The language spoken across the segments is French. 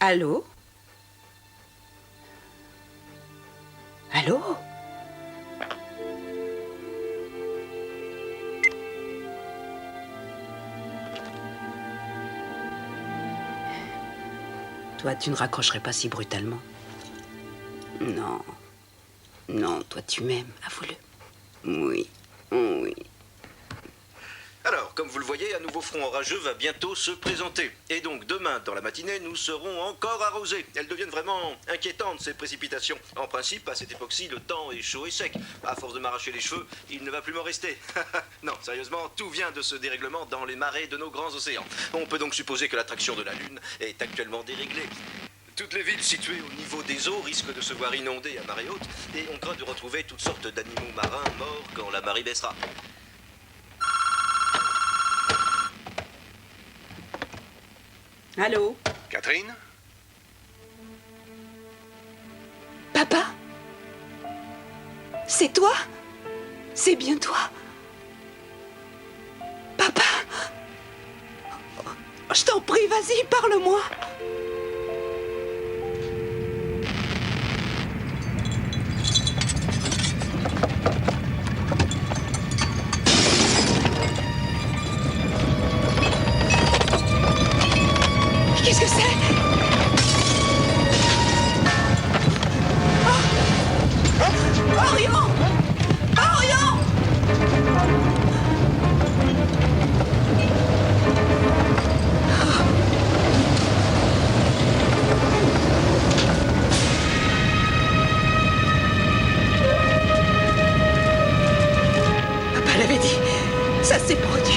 Allô? Allô? Toi, tu ne raccrocherais pas si brutalement. Non. Non, toi, tu m'aimes, avoue-le. Oui. Oui. Alors, comme vous le voyez, un nouveau front orageux va bientôt se présenter. Et donc, demain, dans la matinée, nous serons encore arrosés. Elles deviennent vraiment inquiétantes, ces précipitations. En principe, à cette époque-ci, le temps est chaud et sec. À force de m'arracher les cheveux, il ne va plus m'en rester. Non, sérieusement, tout vient de ce dérèglement dans les marées de nos grands océans. On peut donc supposer que l'attraction de la Lune est actuellement déréglée. Toutes les villes situées au niveau des eaux risquent de se voir inondées à marée haute, et on craint de retrouver toutes sortes d'animaux marins morts quand la marée baissera. Allô? Catherine? Papa? C'est toi? C'est bien toi? Papa? Je t'en prie, vas-y, parle-moi. Qu'est-ce que c'est? Orion! Orion! Papa l'avait dit. Ça s'est produit.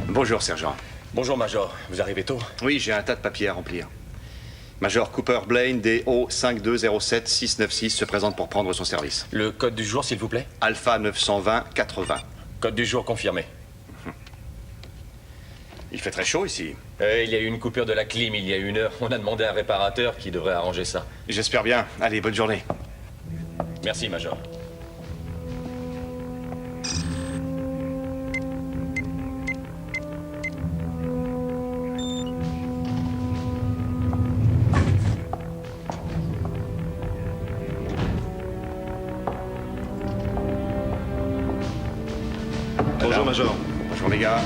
Bonjour, sergent. Bonjour, Major. Vous arrivez tôt? Oui, j'ai un tas de papiers à remplir. Major Cooper Blaine, DO 5207696, se présente pour prendre son service. Le code du jour, s'il vous plaît? Alpha 920-80. Code du jour confirmé. Il fait très chaud ici. Il y a eu une coupure de la clim il y a 1 heure. On a demandé à un réparateur qui devrait arranger ça. J'espère bien. Allez, bonne journée. Merci, Major. Bonjour, Major. Bonjour, les gars.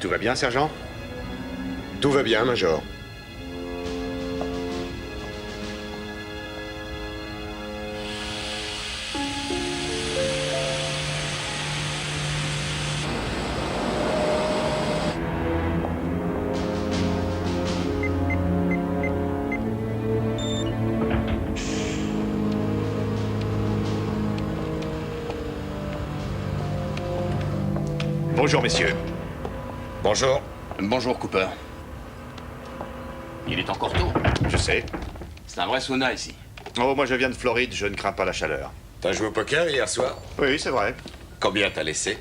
Tout va bien, sergent? Tout va bien, Major. Bonjour, messieurs. Bonjour. Bonjour, Cooper. Il est encore tôt. Je sais. C'est un vrai sauna ici. Oh, moi, je viens de Floride, je ne crains pas la chaleur. T'as joué au poker hier soir? Oui, c'est vrai. Combien t'as laissé?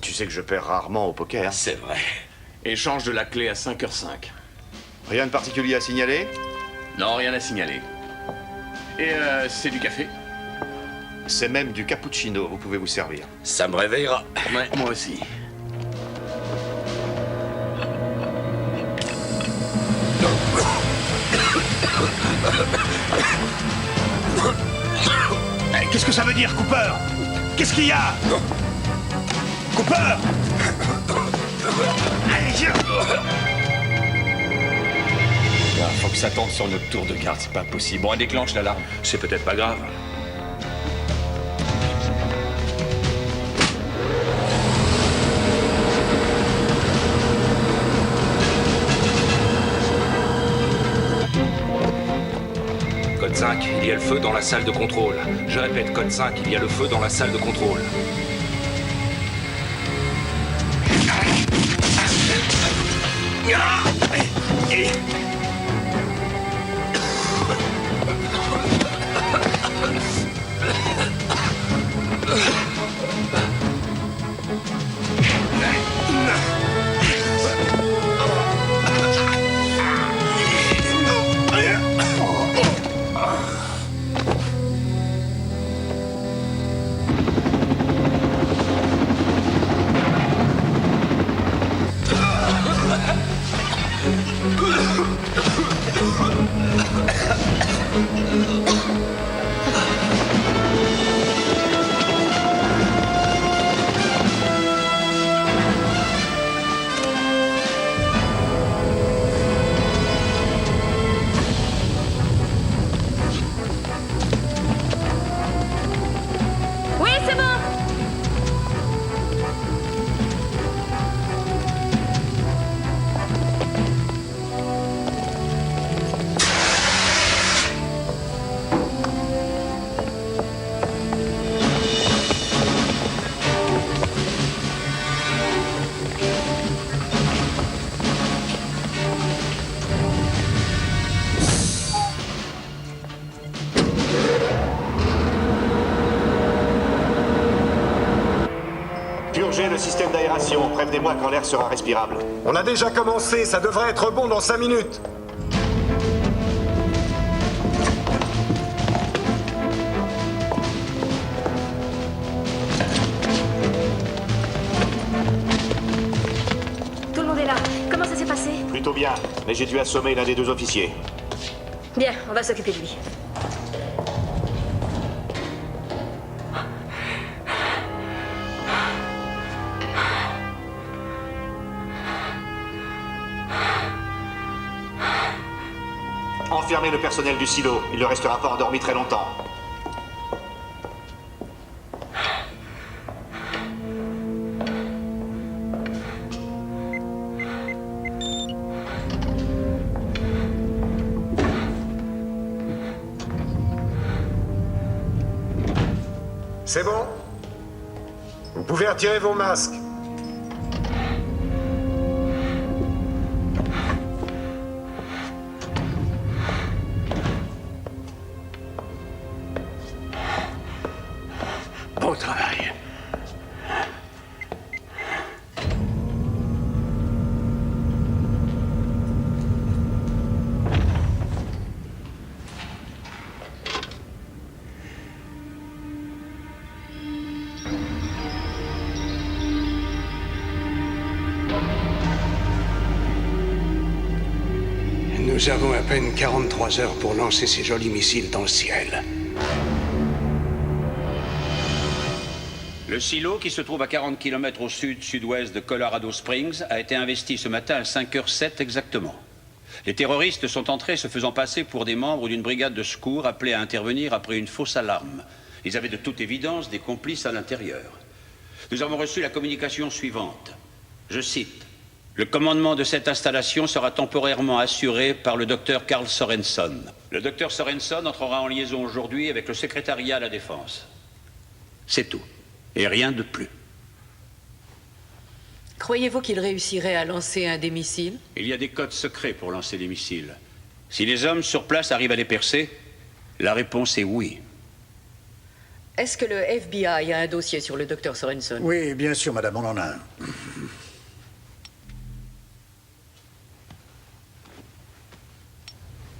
Tu sais que je perds rarement au poker. C'est vrai. Échange de la clé à 5h05. Rien de particulier à signaler? Non, rien à signaler. Et c'est du café? C'est même du cappuccino, vous pouvez vous servir. Ça me réveillera. Ouais, moi aussi. Qu'est-ce que ça veut dire, Cooper? Qu'est-ce qu'il y a? Cooper! Allez, viens! Ça tombe sur notre tour de garde, c'est pas possible. Bon, elle déclenche l'alarme. C'est peut-être pas grave. Code 5, il y a le feu dans la salle de contrôle. Je répète, code 5, il y a le feu dans la salle de contrôle. Oui, c'est bon. Purgez le système d'aération. Prévenez-moi quand l'air sera respirable. On a déjà commencé, ça devrait être bon dans 5 minutes. Tout le monde est là. Comment ça s'est passé? Plutôt bien, mais j'ai dû assommer l'un des 2 officiers. Bien, on va s'occuper de lui. Enfermez le personnel du silo. Il ne restera pas endormi très longtemps. C'est bon? Vous pouvez retirer vos masques. Bon travail. Nous avons à peine 43 heures pour lancer ces jolis missiles dans le ciel. Le silo, qui se trouve à 40 km au sud-sud-ouest de Colorado Springs, a été investi ce matin à 5h07 exactement. Les terroristes sont entrés se faisant passer pour des membres d'une brigade de secours appelés à intervenir après une fausse alarme. Ils avaient de toute évidence des complices à l'intérieur. Nous avons reçu la communication suivante. Je cite. Le commandement de cette installation sera temporairement assuré par le docteur Carl Sorenson. Le docteur Sorenson entrera en liaison aujourd'hui avec le secrétariat à la Défense. C'est tout. Et rien de plus. Croyez-vous qu'il réussirait à lancer un des missiles? Il y a des codes secrets pour lancer des missiles. Si les hommes sur place arrivent à les percer, la réponse est oui. Est-ce que le FBI a un dossier sur le docteur Sorenson? Oui, bien sûr, madame, on en a un.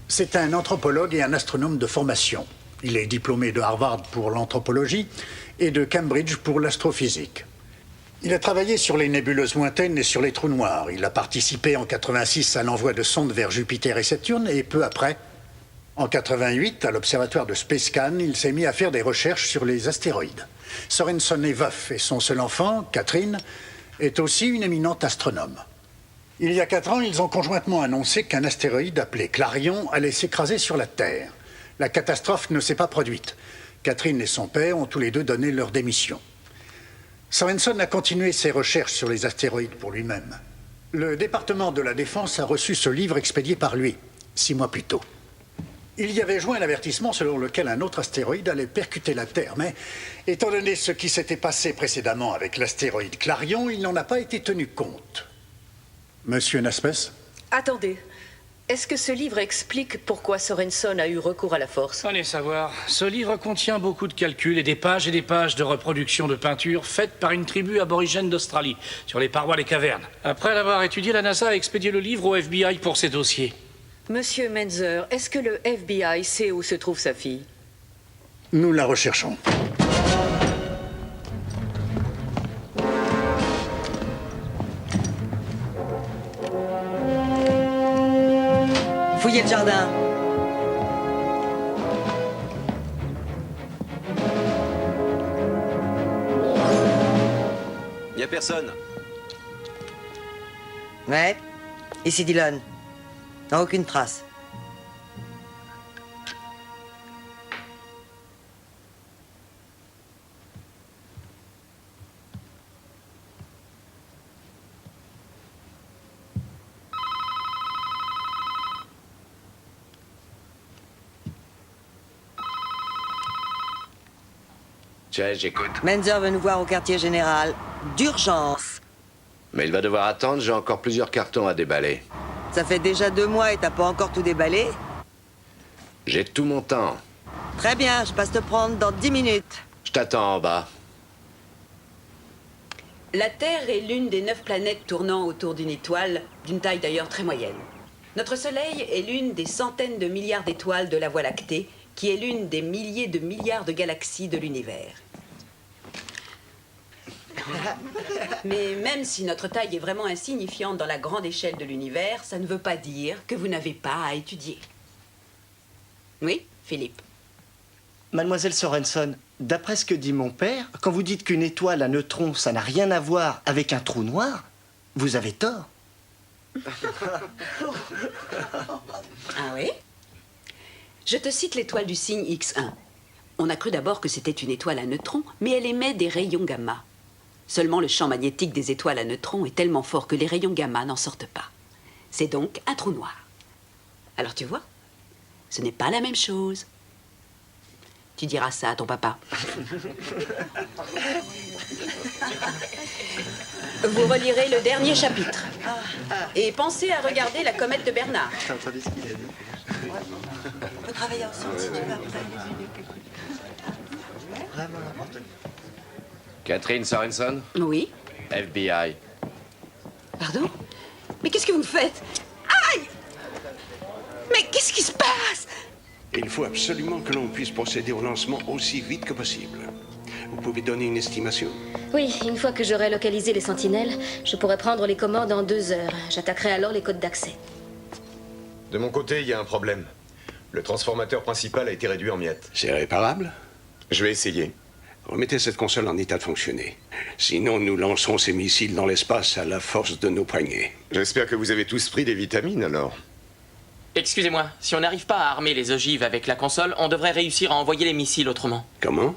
C'est un anthropologue et un astronome de formation. Il est diplômé de Harvard pour l'anthropologie et de Cambridge pour l'astrophysique. Il a travaillé sur les nébuleuses lointaines et sur les trous noirs. Il a participé en 86 à l'envoi de sondes vers Jupiter et Saturne et peu après, en 88, à l'observatoire de Spacecan, il s'est mis à faire des recherches sur les astéroïdes. Sorenson est veuf et son seul enfant, Catherine, est aussi une éminente astronome. Il y a 4 ans, ils ont conjointement annoncé qu'un astéroïde appelé Clarion allait s'écraser sur la Terre. La catastrophe ne s'est pas produite. Catherine et son père ont tous les deux donné leur démission. Sorenson a continué ses recherches sur les astéroïdes pour lui-même. Le département de la Défense a reçu ce livre expédié par lui, 6 mois plus tôt. Il y avait joint l'avertissement selon lequel un autre astéroïde allait percuter la Terre, mais étant donné ce qui s'était passé précédemment avec l'astéroïde Clarion, il n'en a pas été tenu compte. Monsieur Naspers? Attendez. Est-ce que ce livre explique pourquoi Sorenson a eu recours à la force? Allez savoir. Ce livre contient beaucoup de calculs et des pages de reproduction de peintures faites par une tribu aborigène d'Australie, sur les parois des cavernes. Après l'avoir étudié, la NASA a expédié le livre au FBI pour ses dossiers. Monsieur Menzer, est-ce que le FBI sait où se trouve sa fille? Nous la recherchons. Fouillez le jardin. Y a personne. Ouais. Ici Dillon. Non, aucune trace. Tiens, j'écoute. Menzer veut nous voir au quartier général. D'urgence. Mais il va devoir attendre, j'ai encore plusieurs cartons à déballer. Ça fait déjà 2 mois et t'as pas encore tout déballé? J'ai tout mon temps. Très bien, je passe te prendre dans 10 minutes. Je t'attends en bas. La Terre est l'une des 9 planètes tournant autour d'une étoile, d'une taille d'ailleurs très moyenne. Notre Soleil est l'une des centaines de milliards d'étoiles de la Voie lactée, qui est l'une des milliers de milliards de galaxies de l'univers. Mais même si notre taille est vraiment insignifiante dans la grande échelle de l'univers, ça ne veut pas dire que vous n'avez pas à étudier. Oui, Philippe? Mademoiselle Sorenson, d'après ce que dit mon père, quand vous dites qu'une étoile à neutrons, ça n'a rien à voir avec un trou noir, vous avez tort. Ah oui? Je te cite l'étoile du signe X1. On a cru d'abord que c'était une étoile à neutrons, mais elle émet des rayons gamma. Seulement le champ magnétique des étoiles à neutrons est tellement fort que les rayons gamma n'en sortent pas. C'est donc un trou noir. Alors tu vois, ce n'est pas la même chose. Tu diras ça à ton papa. Vous relirez le dernier chapitre. Et pensez à regarder la comète de Bernard. T'as entendu ce qu'il a dit? On peut travailler ensemble si tu veux après. Vraiment n'importe quoi. Catherine Sorenson? Oui? FBI. Pardon? Mais qu'est-ce que vous faites? Aïe! Mais qu'est-ce qui se passe? Il faut absolument que l'on puisse procéder au lancement aussi vite que possible. Vous pouvez donner une estimation? Oui, une fois que j'aurai localisé les sentinelles, je pourrai prendre les commandes en 2 heures. J'attaquerai alors les codes d'accès. De mon côté, il y a un problème. Le transformateur principal a été réduit en miettes. C'est réparable? Je vais essayer. Remettez cette console en état de fonctionner. Sinon, nous lancerons ces missiles dans l'espace à la force de nos poignets. J'espère que vous avez tous pris des vitamines, alors. Excusez-moi, si on n'arrive pas à armer les ogives avec la console, on devrait réussir à envoyer les missiles autrement. Comment?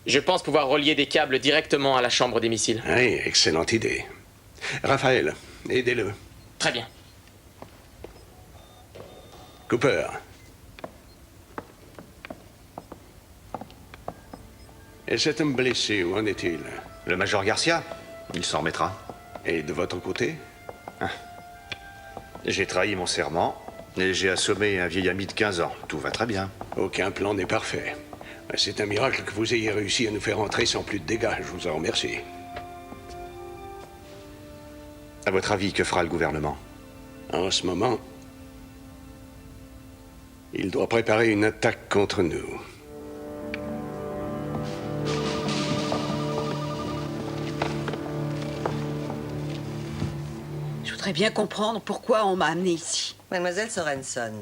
Je pense pouvoir relier des câbles directement à la chambre des missiles. Oui, excellente idée. Raphaël, aidez-le. Très bien. Cooper. Et cet homme blessé, où en est-il? Le major Garcia, il s'en remettra. Et de votre côté? J'ai trahi mon serment et j'ai assommé un vieil ami de 15 ans. Tout va très bien. Aucun plan n'est parfait. C'est un miracle que vous ayez réussi à nous faire entrer sans plus de dégâts. Je vous en remercie. À votre avis, que fera le gouvernement? En ce moment, il doit préparer une attaque contre nous. Je voudrais bien comprendre pourquoi on m'a amené ici. Mademoiselle Sorenson,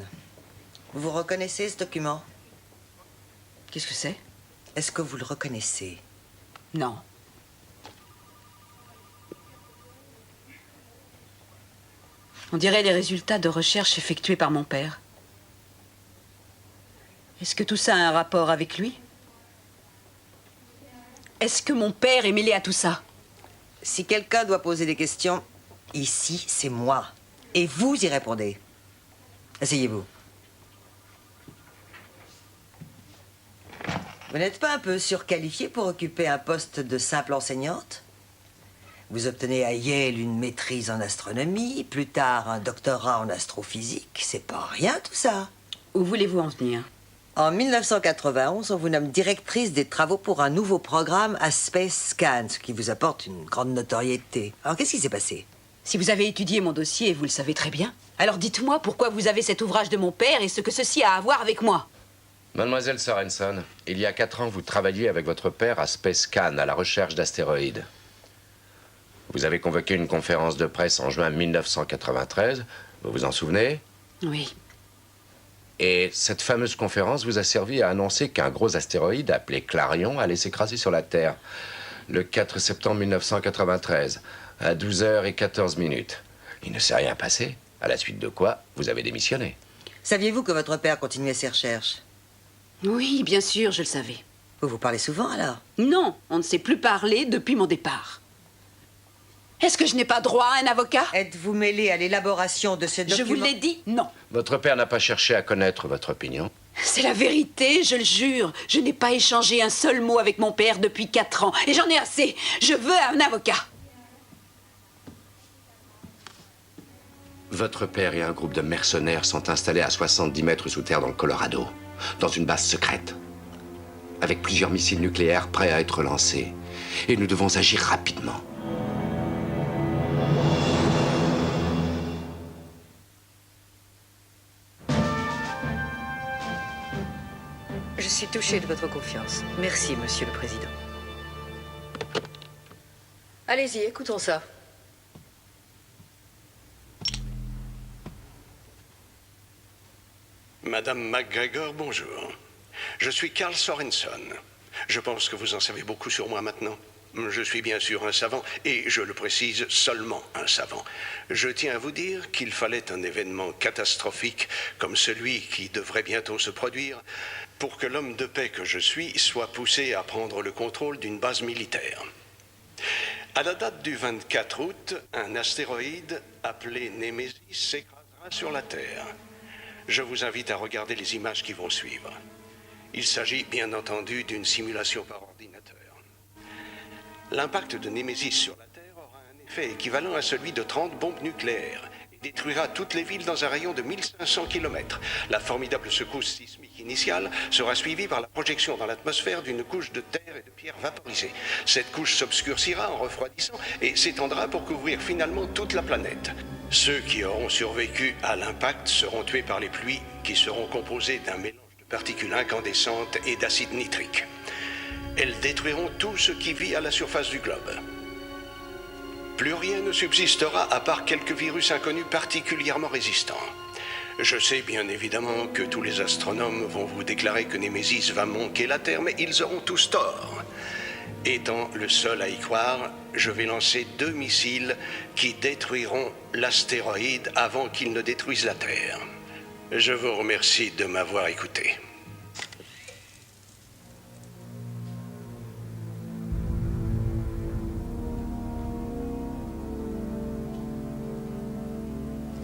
vous reconnaissez ce document? Qu'est-ce que c'est? Est-ce que vous le reconnaissez? Non. On dirait les résultats de recherches effectuées par mon père. Est-ce que tout ça a un rapport avec lui? Est-ce que mon père est mêlé à tout ça? Si quelqu'un doit poser des questions, ici, c'est moi. Et vous y répondez. Asseyez-vous. Vous n'êtes pas un peu surqualifiée pour occuper un poste de simple enseignante? Vous obtenez à Yale une maîtrise en astronomie, plus tard un doctorat en astrophysique. C'est pas rien tout ça. Où voulez-vous en venir? En 1991, on vous nomme directrice des travaux pour un nouveau programme à Space Scan, ce qui vous apporte une grande notoriété. Alors qu'est-ce qui s'est passé? Si vous avez étudié mon dossier, vous le savez très bien. Alors dites-moi pourquoi vous avez cet ouvrage de mon père et ce que ceci a à voir avec moi. Mademoiselle Sorensen, il y a 4 ans, vous travailliez avec votre père à Space Scan, à la recherche d'astéroïdes. Vous avez convoqué une conférence de presse en juin 1993, vous vous en souvenez? Oui. Et cette fameuse conférence vous a servi à annoncer qu'un gros astéroïde appelé Clarion allait s'écraser sur la Terre le 4 septembre 1993, à 12h14. Il ne s'est rien passé, à la suite de quoi vous avez démissionné. Saviez-vous que votre père continuait ses recherches? Oui, bien sûr, je le savais. Vous vous parlez souvent alors? Non, on ne s'est plus parlé depuis mon départ. Est-ce que je n'ai pas droit à un avocat? Êtes-vous mêlé à l'élaboration de ce document? Je vous l'ai dit, non. Votre père n'a pas cherché à connaître votre opinion? C'est la vérité, je le jure. Je n'ai pas échangé un seul mot avec mon père depuis 4 ans. Et j'en ai assez. Je veux un avocat. Votre père et un groupe de mercenaires sont installés à 70 mètres sous terre dans le Colorado, dans une base secrète, avec plusieurs missiles nucléaires prêts à être lancés. Et nous devons agir rapidement. Je suis touchée de votre confiance. Merci, Monsieur le Président. Allez-y, écoutons ça. Madame McGregor, bonjour. Je suis Carl Sorensen. Je pense que vous en savez beaucoup sur moi maintenant. Je suis bien sûr un savant, et je le précise, seulement un savant. Je tiens à vous dire qu'il fallait un événement catastrophique comme celui qui devrait bientôt se produire pour que l'homme de paix que je suis soit poussé à prendre le contrôle d'une base militaire. À la date du 24 août, un astéroïde appelé Némésis s'écrasera sur la Terre. Je vous invite à regarder les images qui vont suivre. Il s'agit bien entendu d'une simulation par ordinateur. L'impact de Némésis sur la Terre aura un effet équivalent à celui de 30 bombes nucléaires et détruira toutes les villes dans un rayon de 1500 km. La formidable secousse sismique initiale sera suivie par la projection dans l'atmosphère d'une couche de terre et de pierres vaporisées. Cette couche s'obscurcira en refroidissant et s'étendra pour couvrir finalement toute la planète. Ceux qui auront survécu à l'impact seront tués par les pluies qui seront composées d'un mélange de particules incandescentes et d'acide nitrique. Elles détruiront tout ce qui vit à la surface du globe. Plus rien ne subsistera à part quelques virus inconnus particulièrement résistants. Je sais bien évidemment que tous les astronomes vont vous déclarer que Némésis va manquer la Terre, mais ils auront tous tort. Étant le seul à y croire, je vais lancer 2 missiles qui détruiront l'astéroïde avant qu'il ne détruise la Terre. Je vous remercie de m'avoir écouté.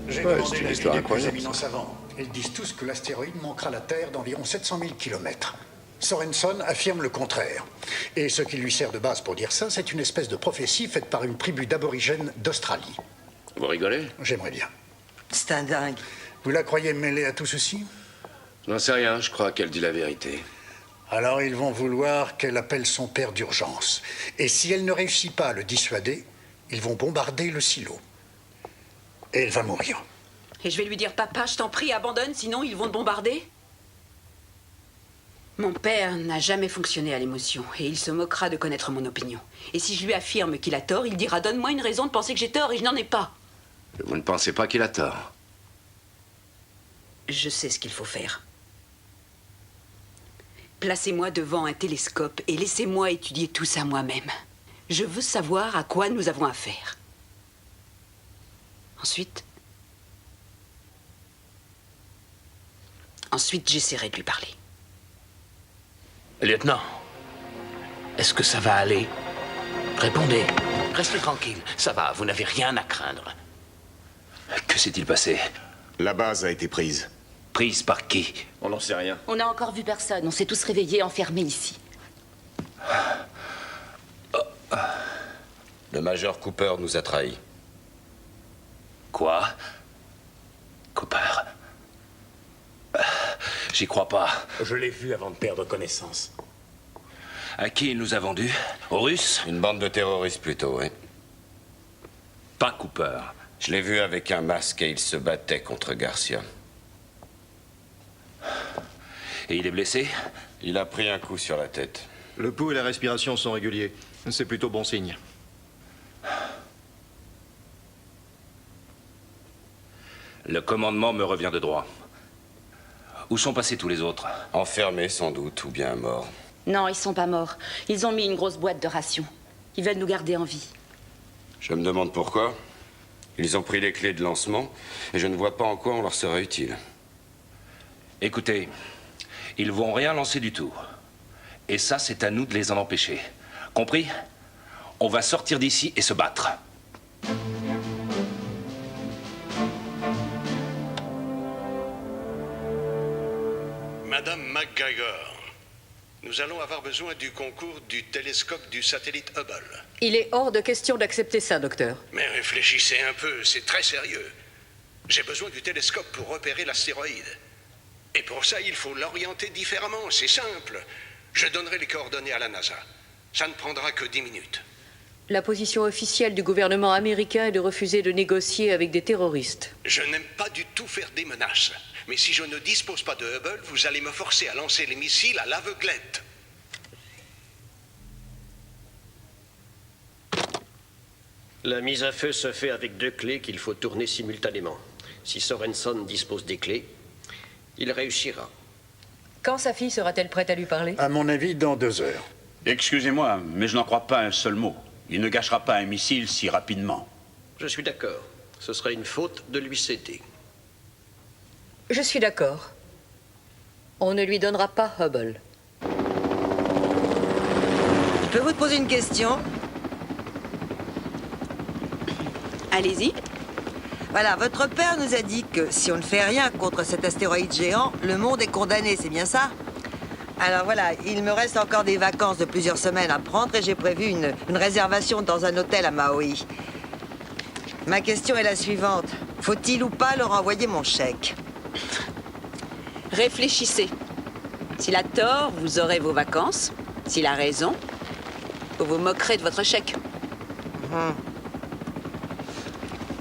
J'ai Ouais, demandé c'est une l'avis histoire des plus incroyable, éminents savants. Ils disent tous que l'astéroïde manquera la Terre d'environ 700 000 km. Sorensen affirme le contraire. Et ce qui lui sert de base pour dire ça, c'est une espèce de prophétie faite par une tribu d'aborigènes d'Australie. Vous rigolez? J'aimerais bien. C'est un dingue. Vous la croyez mêlée à tout ceci? J'en sais rien, je crois qu'elle dit la vérité. Alors ils vont vouloir qu'elle appelle son père d'urgence. Et si elle ne réussit pas à le dissuader, ils vont bombarder le silo. Et elle va mourir. Et je vais lui dire, papa, je t'en prie, abandonne, sinon ils vont te bombarder. Mon père n'a jamais fonctionné à l'émotion, et il se moquera de connaître mon opinion. Et si je lui affirme qu'il a tort, il dira, donne-moi une raison de penser que j'ai tort, et je n'en ai pas. Vous ne pensez pas qu'il a tort? Je sais ce qu'il faut faire. Placez-moi devant un télescope et laissez-moi étudier tout ça moi-même. Je veux savoir à quoi nous avons affaire. Ensuite, Ensuite, j'essaierai de lui parler. Lieutenant, est-ce que ça va aller? Répondez. Restez tranquille. Ça va, vous n'avez rien à craindre. Que s'est-il passé? La base a été prise. Prise par qui? On n'en sait rien. On n'a encore vu personne. On s'est tous réveillés, enfermés ici. Le major Cooper nous a trahis. Quoi? Cooper? J'y crois pas. Je l'ai vu avant de perdre connaissance. À qui il nous a vendus? Aux Russes? Une bande de terroristes plutôt, oui. Pas Cooper. Je l'ai vu avec un masque et il se battait contre Garcia. Et il est blessé? Il a pris un coup sur la tête. Le pouls et la respiration sont réguliers. C'est plutôt bon signe. Le commandement me revient de droit. Où sont passés tous les autres? Enfermés sans doute, ou bien morts. Non, ils sont pas morts. Ils ont mis une grosse boîte de rations. Ils veulent nous garder en vie. Je me demande pourquoi. Ils ont pris les clés de lancement et je ne vois pas en quoi on leur serait utile. Écoutez, ils vont rien lancer du tout. Et ça, c'est à nous de les en empêcher. Compris? On va sortir d'ici et se battre. Madame McGregor, nous allons avoir besoin du concours du télescope du satellite Hubble. Il est hors de question d'accepter ça, docteur. Mais réfléchissez un peu, c'est très sérieux. J'ai besoin du télescope pour repérer l'astéroïde. Et pour ça, il faut l'orienter différemment, c'est simple. Je donnerai les coordonnées à la NASA. Ça ne prendra que 10 minutes. La position officielle du gouvernement américain est de refuser de négocier avec des terroristes. Je n'aime pas du tout faire des menaces. Mais si je ne dispose pas de Hubble, vous allez me forcer à lancer les missiles à l'aveuglette. La mise à feu se fait avec 2 clés qu'il faut tourner simultanément. Si Sorenson dispose des clés, il réussira. Quand sa fille sera-t-elle prête à lui parler? À mon avis, dans 2 heures. Excusez-moi, mais je n'en crois pas un seul mot. Il ne gâchera pas un missile si rapidement. Je suis d'accord. Ce serait une faute de lui céder. Je suis d'accord. On ne lui donnera pas Hubble. Je peux vous poser une question? Allez-y. Voilà, votre père nous a dit que si on ne fait rien contre cet astéroïde géant, le monde est condamné, c'est bien ça? Alors voilà, il me reste encore des vacances de plusieurs semaines à prendre et j'ai prévu une réservation dans un hôtel à Maui. Ma question est la suivante. Faut-il ou pas leur envoyer mon chèque? Réfléchissez. S'il a tort, vous aurez vos vacances. S'il a raison, vous vous moquerez de votre chèque.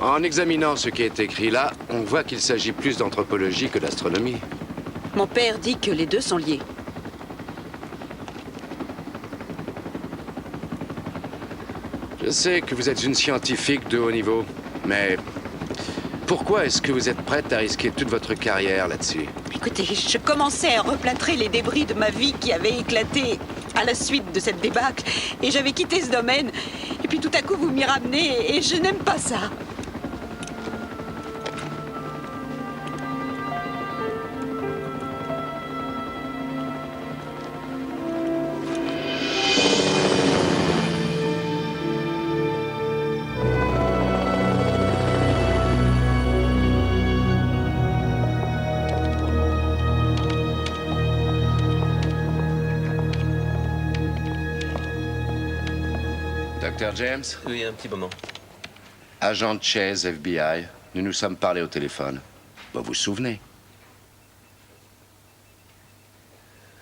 En examinant ce qui est écrit là, on voit qu'il s'agit plus d'anthropologie que d'astronomie. Mon père dit que les deux sont liés. Je sais que vous êtes une scientifique de haut niveau, mais pourquoi est-ce que vous êtes prête à risquer toute votre carrière là-dessus? Écoutez, je commençais à replâtrer les débris de ma vie qui avaient éclaté à la suite de cette débâcle. Et j'avais quitté ce domaine. Et puis tout à coup, vous m'y ramenez et je n'aime pas ça. Dr. James? Oui, un petit moment. Agent Chase, FBI. Nous nous sommes parlé au téléphone. Vous vous souvenez?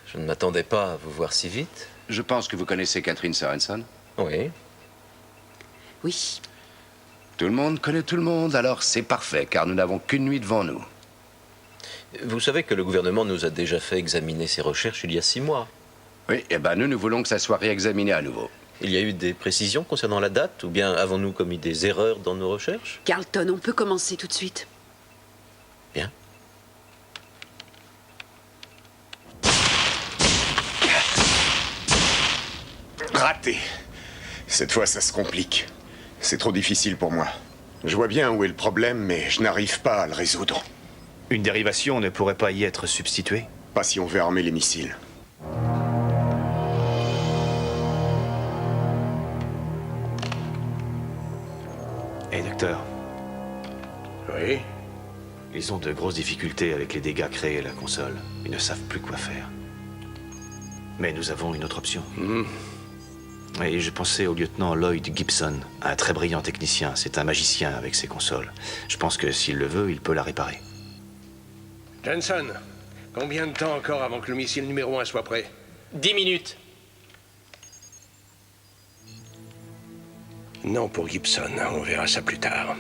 Je ne m'attendais pas à vous voir si vite. Je pense que vous connaissez Catherine Sorenson. Oui. Oui. Tout le monde connaît tout le monde, alors c'est parfait, car nous n'avons qu'une nuit devant nous. Vous savez que le gouvernement nous a déjà fait examiner ses recherches il y a 6 mois. Oui, eh ben nous voulons que ça soit réexaminé à nouveau. Il y a eu des précisions concernant la date, ou bien avons-nous commis des erreurs dans nos recherches? Carlton, on peut commencer tout de suite. Bien. Raté. Cette fois, ça se complique. C'est trop difficile pour moi. Je vois bien où est le problème, mais je n'arrive pas à le résoudre. Une dérivation ne pourrait pas y être substituée? Pas si on veut armer les missiles. Hé, docteur. Oui? Ils ont de grosses difficultés avec les dégâts créés à la console. Ils ne savent plus quoi faire. Mais nous avons une autre option. Et je pensais au lieutenant Lloyd Gibson, un très brillant technicien. C'est un magicien avec ses consoles. Je pense que s'il le veut, il peut la réparer. Jensen, combien de temps encore avant que le missile numéro 1 soit prêt? 10 minutes. Non pour Gibson, on verra ça plus tard.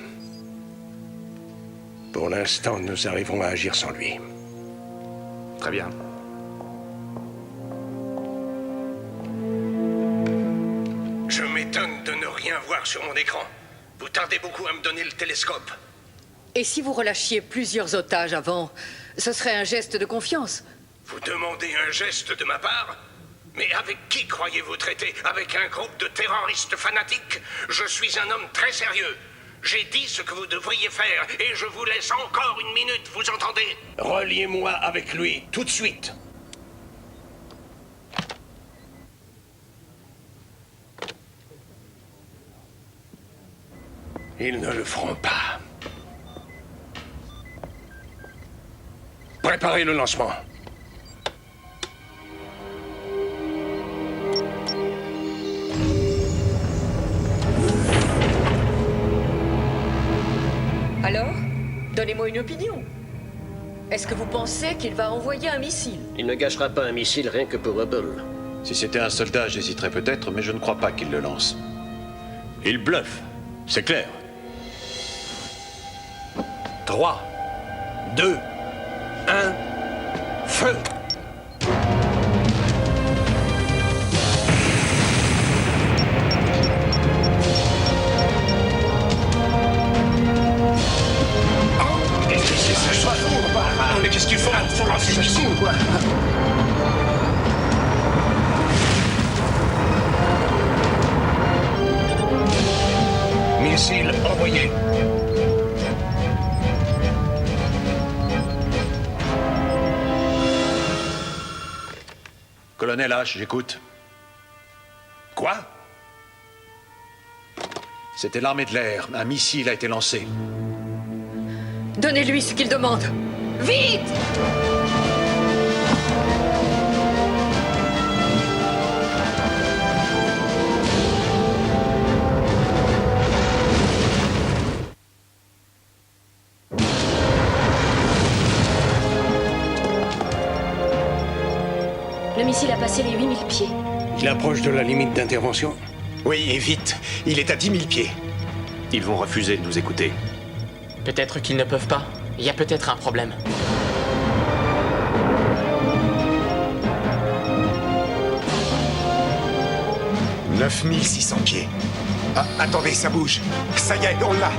Pour l'instant, nous arriverons à agir sans lui. Très bien. Je m'étonne de ne rien voir sur mon écran. Vous tardez beaucoup à me donner le télescope. Et si vous relâchiez plusieurs otages avant, ce serait un geste de confiance. Vous demandez un geste de ma part? Mais avec qui croyez-vous traiter? Avec un groupe de terroristes fanatiques? Je suis un homme très sérieux. J'ai dit ce que vous devriez faire et je vous laisse encore une minute, vous entendez? Reliez-moi avec lui, tout de suite. Ils ne le feront pas. Préparez le lancement. Alors, donnez-moi une opinion. Est-ce que vous pensez qu'il va envoyer un missile? Il ne gâchera pas un missile rien que pour Hubble. Si c'était un soldat, j'hésiterais peut-être, mais je ne crois pas qu'il le lance. Il bluffe, c'est clair. 3, 2, 1, feu! Mais qu'est-ce qu'il faut? Missile envoyé. Colonel H, j'écoute. Quoi? C'était l'armée de l'air. Un missile a été lancé. Donnez-lui ce qu'il demande. Vite! Le missile a passé les 8000 pieds. Il approche de la limite d'intervention? Oui, et vite. Il est à 10 000 pieds. Ils vont refuser de nous écouter. Peut-être qu'ils ne peuvent pas. Il y a peut-être un problème. « 9600 pieds. Ah, attendez, ça bouge. Ça y est, on l'a.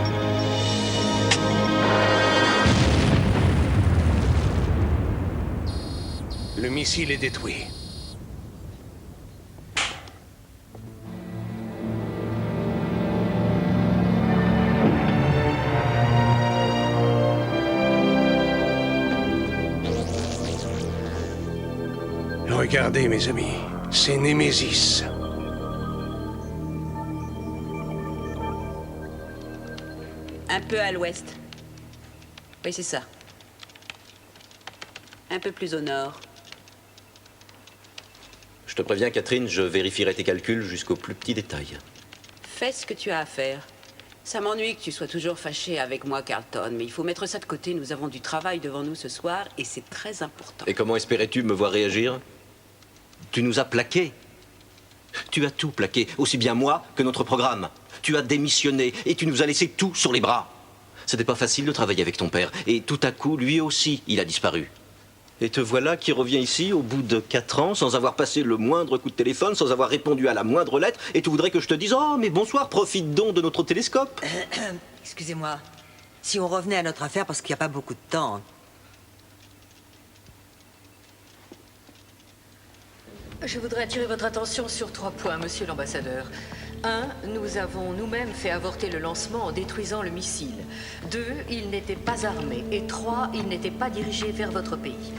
Le missile est détruit. Regardez, mes amis, c'est Némésis. Un peu à l'ouest. Oui, c'est ça. Un peu plus au nord. Je te préviens, Catherine, je vérifierai tes calculs jusqu'au plus petit détail. Fais ce que tu as à faire. Ça m'ennuie que tu sois toujours fâché avec moi, Carlton, mais il faut mettre ça de côté. Nous avons du travail devant nous ce soir et c'est très important. Et comment espérais-tu me voir réagir? Tu nous as plaqués. Tu as tout plaqué, aussi bien moi que notre programme. Tu as démissionné et tu nous as laissé tout sur les bras. C'était pas facile de travailler avec ton père. Et tout à coup, lui aussi, il a disparu. Et te voilà qui revient ici au bout de 4 ans, sans avoir passé le moindre coup de téléphone, sans avoir répondu à la moindre lettre, et tu voudrais que je te dise « Oh, mais bonsoir, profite donc de notre télescope !» Excusez-moi. Si on revenait à notre affaire, parce qu'il n'y a pas beaucoup de temps. Je voudrais attirer votre attention sur 3 points, monsieur l'ambassadeur. 1. Nous avons nous-mêmes fait avorter le lancement en détruisant le missile. 2. Il n'était pas armé. Et 3. Il n'était pas dirigé vers votre pays.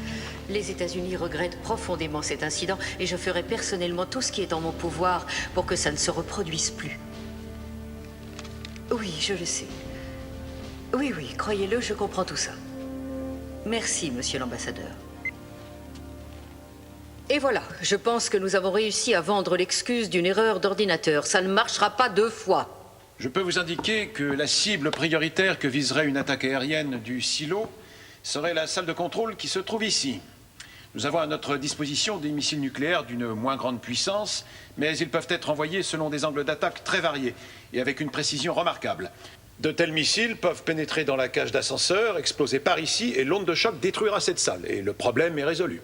Les États-Unis regrettent profondément cet incident et je ferai personnellement tout ce qui est en mon pouvoir pour que ça ne se reproduise plus. Oui, je le sais. Oui, croyez-le, je comprends tout ça. Merci, monsieur l'ambassadeur. Et voilà, je pense que nous avons réussi à vendre l'excuse d'une erreur d'ordinateur. Ça ne marchera pas 2 fois. Je peux vous indiquer que la cible prioritaire que viserait une attaque aérienne du silo serait la salle de contrôle qui se trouve ici. Nous avons à notre disposition des missiles nucléaires d'une moins grande puissance, mais ils peuvent être envoyés selon des angles d'attaque très variés et avec une précision remarquable. De tels missiles peuvent pénétrer dans la cage d'ascenseur, exploser par ici, et l'onde de choc détruira cette salle. Et le problème est résolu.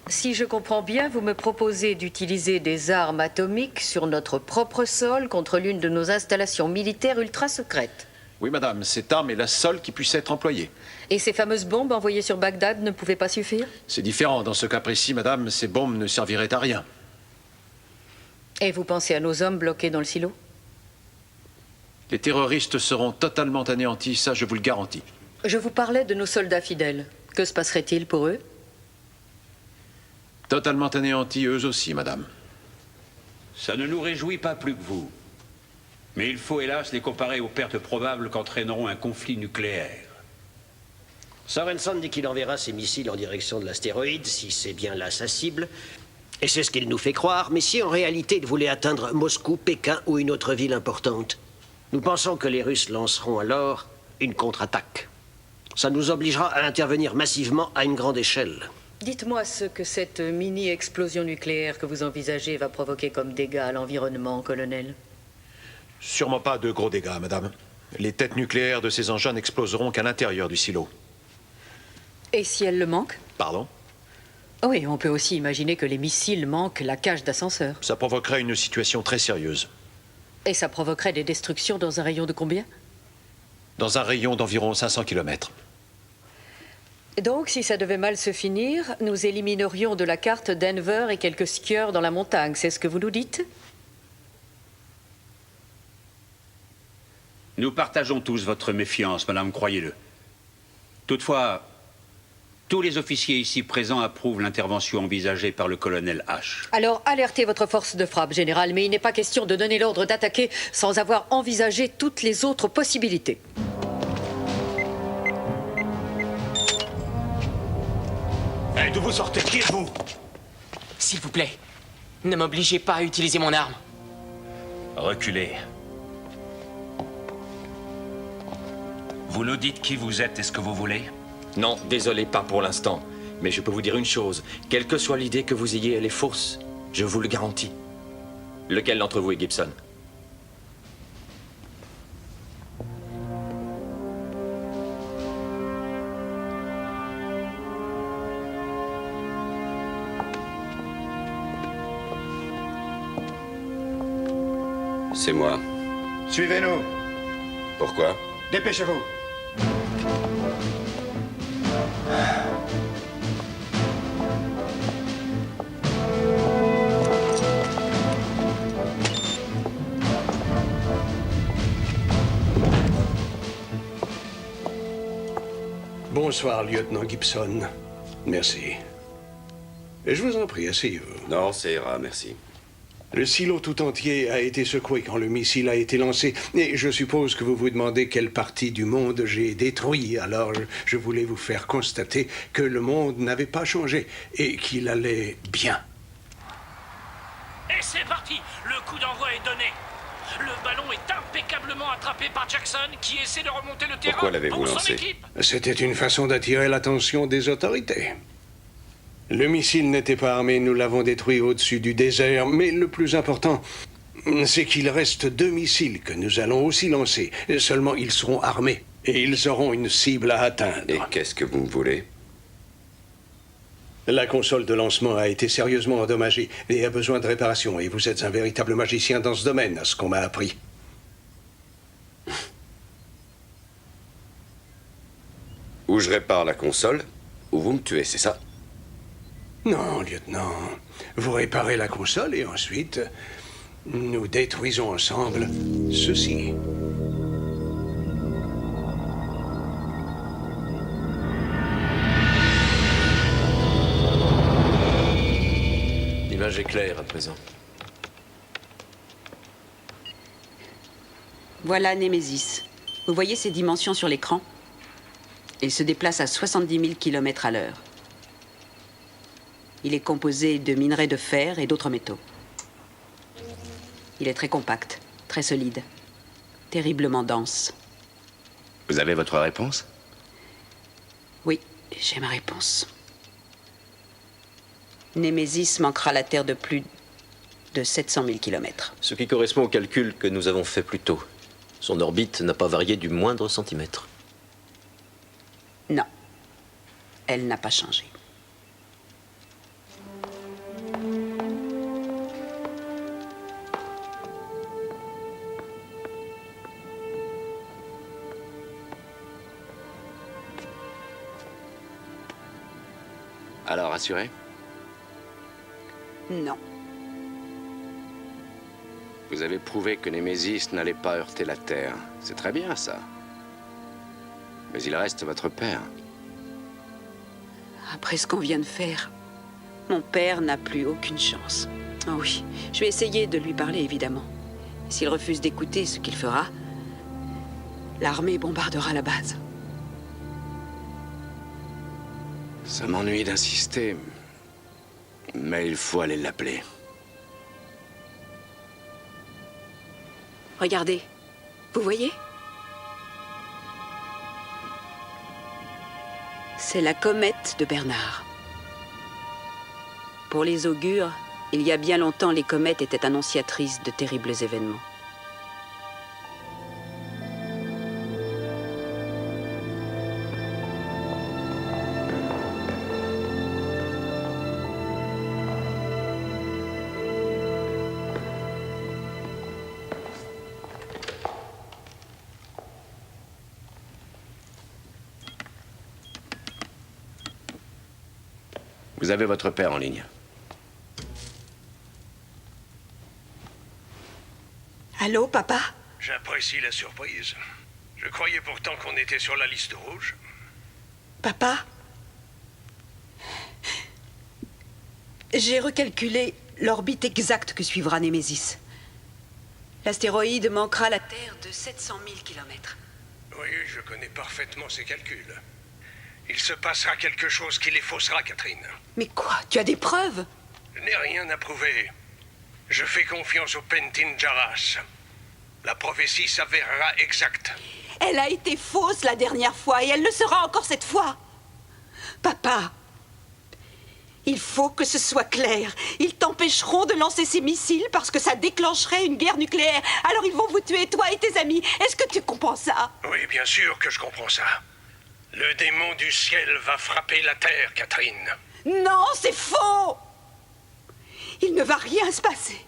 Si je comprends bien, vous me proposez d'utiliser des armes atomiques sur notre propre sol contre l'une de nos installations militaires ultra secrètes. Oui, madame, cette arme est la seule qui puisse être employée. Et ces fameuses bombes envoyées sur Bagdad ne pouvaient pas suffire? C'est différent. Dans ce cas précis, madame, ces bombes ne serviraient à rien. Et vous pensez à nos hommes bloqués dans le silo? Les terroristes seront totalement anéantis, ça je vous le garantis. Je vous parlais de nos soldats fidèles. Que se passerait-il pour eux? Totalement anéantis eux aussi, madame. Ça ne nous réjouit pas plus que vous. Mais il faut hélas les comparer aux pertes probables qu'entraîneront un conflit nucléaire. Sorenson dit qu'il enverra ses missiles en direction de l'astéroïde, si c'est bien là sa cible. Et c'est ce qu'il nous fait croire, mais si en réalité il voulait atteindre Moscou, Pékin ou une autre ville importante, nous pensons que les Russes lanceront alors une contre-attaque. Ça nous obligera à intervenir massivement à une grande échelle. Dites-moi ce que cette mini-explosion nucléaire que vous envisagez va provoquer comme dégâts à l'environnement, colonel. Sûrement pas de gros dégâts, madame. Les têtes nucléaires de ces engins n'exploseront qu'à l'intérieur du silo. Et si elles le manquent? Pardon? Oui, on peut aussi imaginer que les missiles manquent la cage d'ascenseur. Ça provoquerait une situation très sérieuse. Et ça provoquerait des destructions dans un rayon de combien? Dans un rayon d'environ 500 km. Donc, si ça devait mal se finir, nous éliminerions de la carte Denver et quelques skieurs dans la montagne, c'est ce que vous nous dites? Nous partageons tous votre méfiance, madame, croyez-le. Toutefois, tous les officiers ici présents approuvent l'intervention envisagée par le colonel H. Alors, alertez votre force de frappe, général, mais il n'est pas question de donner l'ordre d'attaquer sans avoir envisagé toutes les autres possibilités. Hey, d'où vous sortez? Qui êtes-vous? S'il vous plaît, ne m'obligez pas à utiliser mon arme. Reculez. Vous nous dites qui vous êtes et ce que vous voulez? Non, désolé, pas pour l'instant. Mais je peux vous dire une chose. Quelle que soit l'idée que vous ayez, elle est fausse. Je vous le garantis. Lequel d'entre vous est Gibson? C'est moi. Suivez-nous. Pourquoi? Dépêchez-vous. Bonsoir, lieutenant Gibson. Merci. Je vous en prie, asseyez-vous. Non, ça ira, merci. Le silo tout entier a été secoué quand le missile a été lancé. Et je suppose que vous vous demandez quelle partie du monde j'ai détruit. Alors, je voulais vous faire constater que le monde n'avait pas changé et qu'il allait bien. Et c'est parti! Le coup d'envoi est donné. Le ballon est impeccablement attrapé par Jackson qui essaie de remonter le terrain. Pourquoi l'avez-vous pour son lancé? équipe. C'était une façon d'attirer l'attention des autorités. Le missile n'était pas armé, nous l'avons détruit au-dessus du désert, mais le plus important, c'est qu'il reste 2 missiles que nous allons aussi lancer. Seulement, ils seront armés et ils auront une cible à atteindre. Et qu'est-ce que vous me voulez? La console de lancement a été sérieusement endommagée et a besoin de réparation, et vous êtes un véritable magicien dans ce domaine, à ce qu'on m'a appris. Ou je répare la console, ou vous me tuez, c'est ça? Non, lieutenant. Vous réparez la console et ensuite, Nous détruisons ensemble ceci. L'image est claire à présent. Voilà Némésis. Vous voyez ses dimensions sur l'écran? Il se déplace à 70 000 km à l'heure. Il est composé de minerais de fer et d'autres métaux. Il est très compact, très solide, terriblement dense. Vous avez votre réponse? Oui, j'ai ma réponse. Némésis manquera la Terre de plus de 700 000 km. Ce qui correspond au calcul que nous avons fait plus tôt. Son orbite n'a pas varié du moindre centimètre. Non, elle n'a pas changé. Alors, assuré? Non. Vous avez prouvé que Némésis n'allait pas heurter la Terre. C'est très bien, ça. Mais il reste votre père. Après ce qu'on vient de faire, mon père n'a plus aucune chance. Ah oui, je vais essayer de lui parler, évidemment. Et s'il refuse d'écouter ce qu'il fera, l'armée bombardera la base. Ça m'ennuie d'insister, mais il faut aller l'appeler. Regardez, vous voyez? C'est la comète de Bernard. Pour les augures, il y a bien longtemps, les comètes étaient annonciatrices de terribles événements. Vous avez votre père en ligne. Allô, papa? J'apprécie la surprise. Je croyais pourtant qu'on était sur la liste rouge. Papa? J'ai recalculé l'orbite exacte que suivra Némésis. L'astéroïde manquera la Terre de 700 000 km. Oui, je connais parfaitement ces calculs. Il se passera quelque chose qui les faussera, Catherine. Mais quoi? Tu as des preuves? Je n'ai rien à prouver. Je fais confiance au Pentin Jarras. La prophétie s'avérera exacte. Elle a été fausse la dernière fois et elle le sera encore cette fois. Papa, il faut que ce soit clair. Ils t'empêcheront de lancer ces missiles parce que ça déclencherait une guerre nucléaire. Alors ils vont vous tuer, toi et tes amis. Est-ce que tu comprends ça? Oui, bien sûr que je comprends ça. Le démon du ciel va frapper la terre, Catherine. Non, c'est faux! Il ne va rien se passer.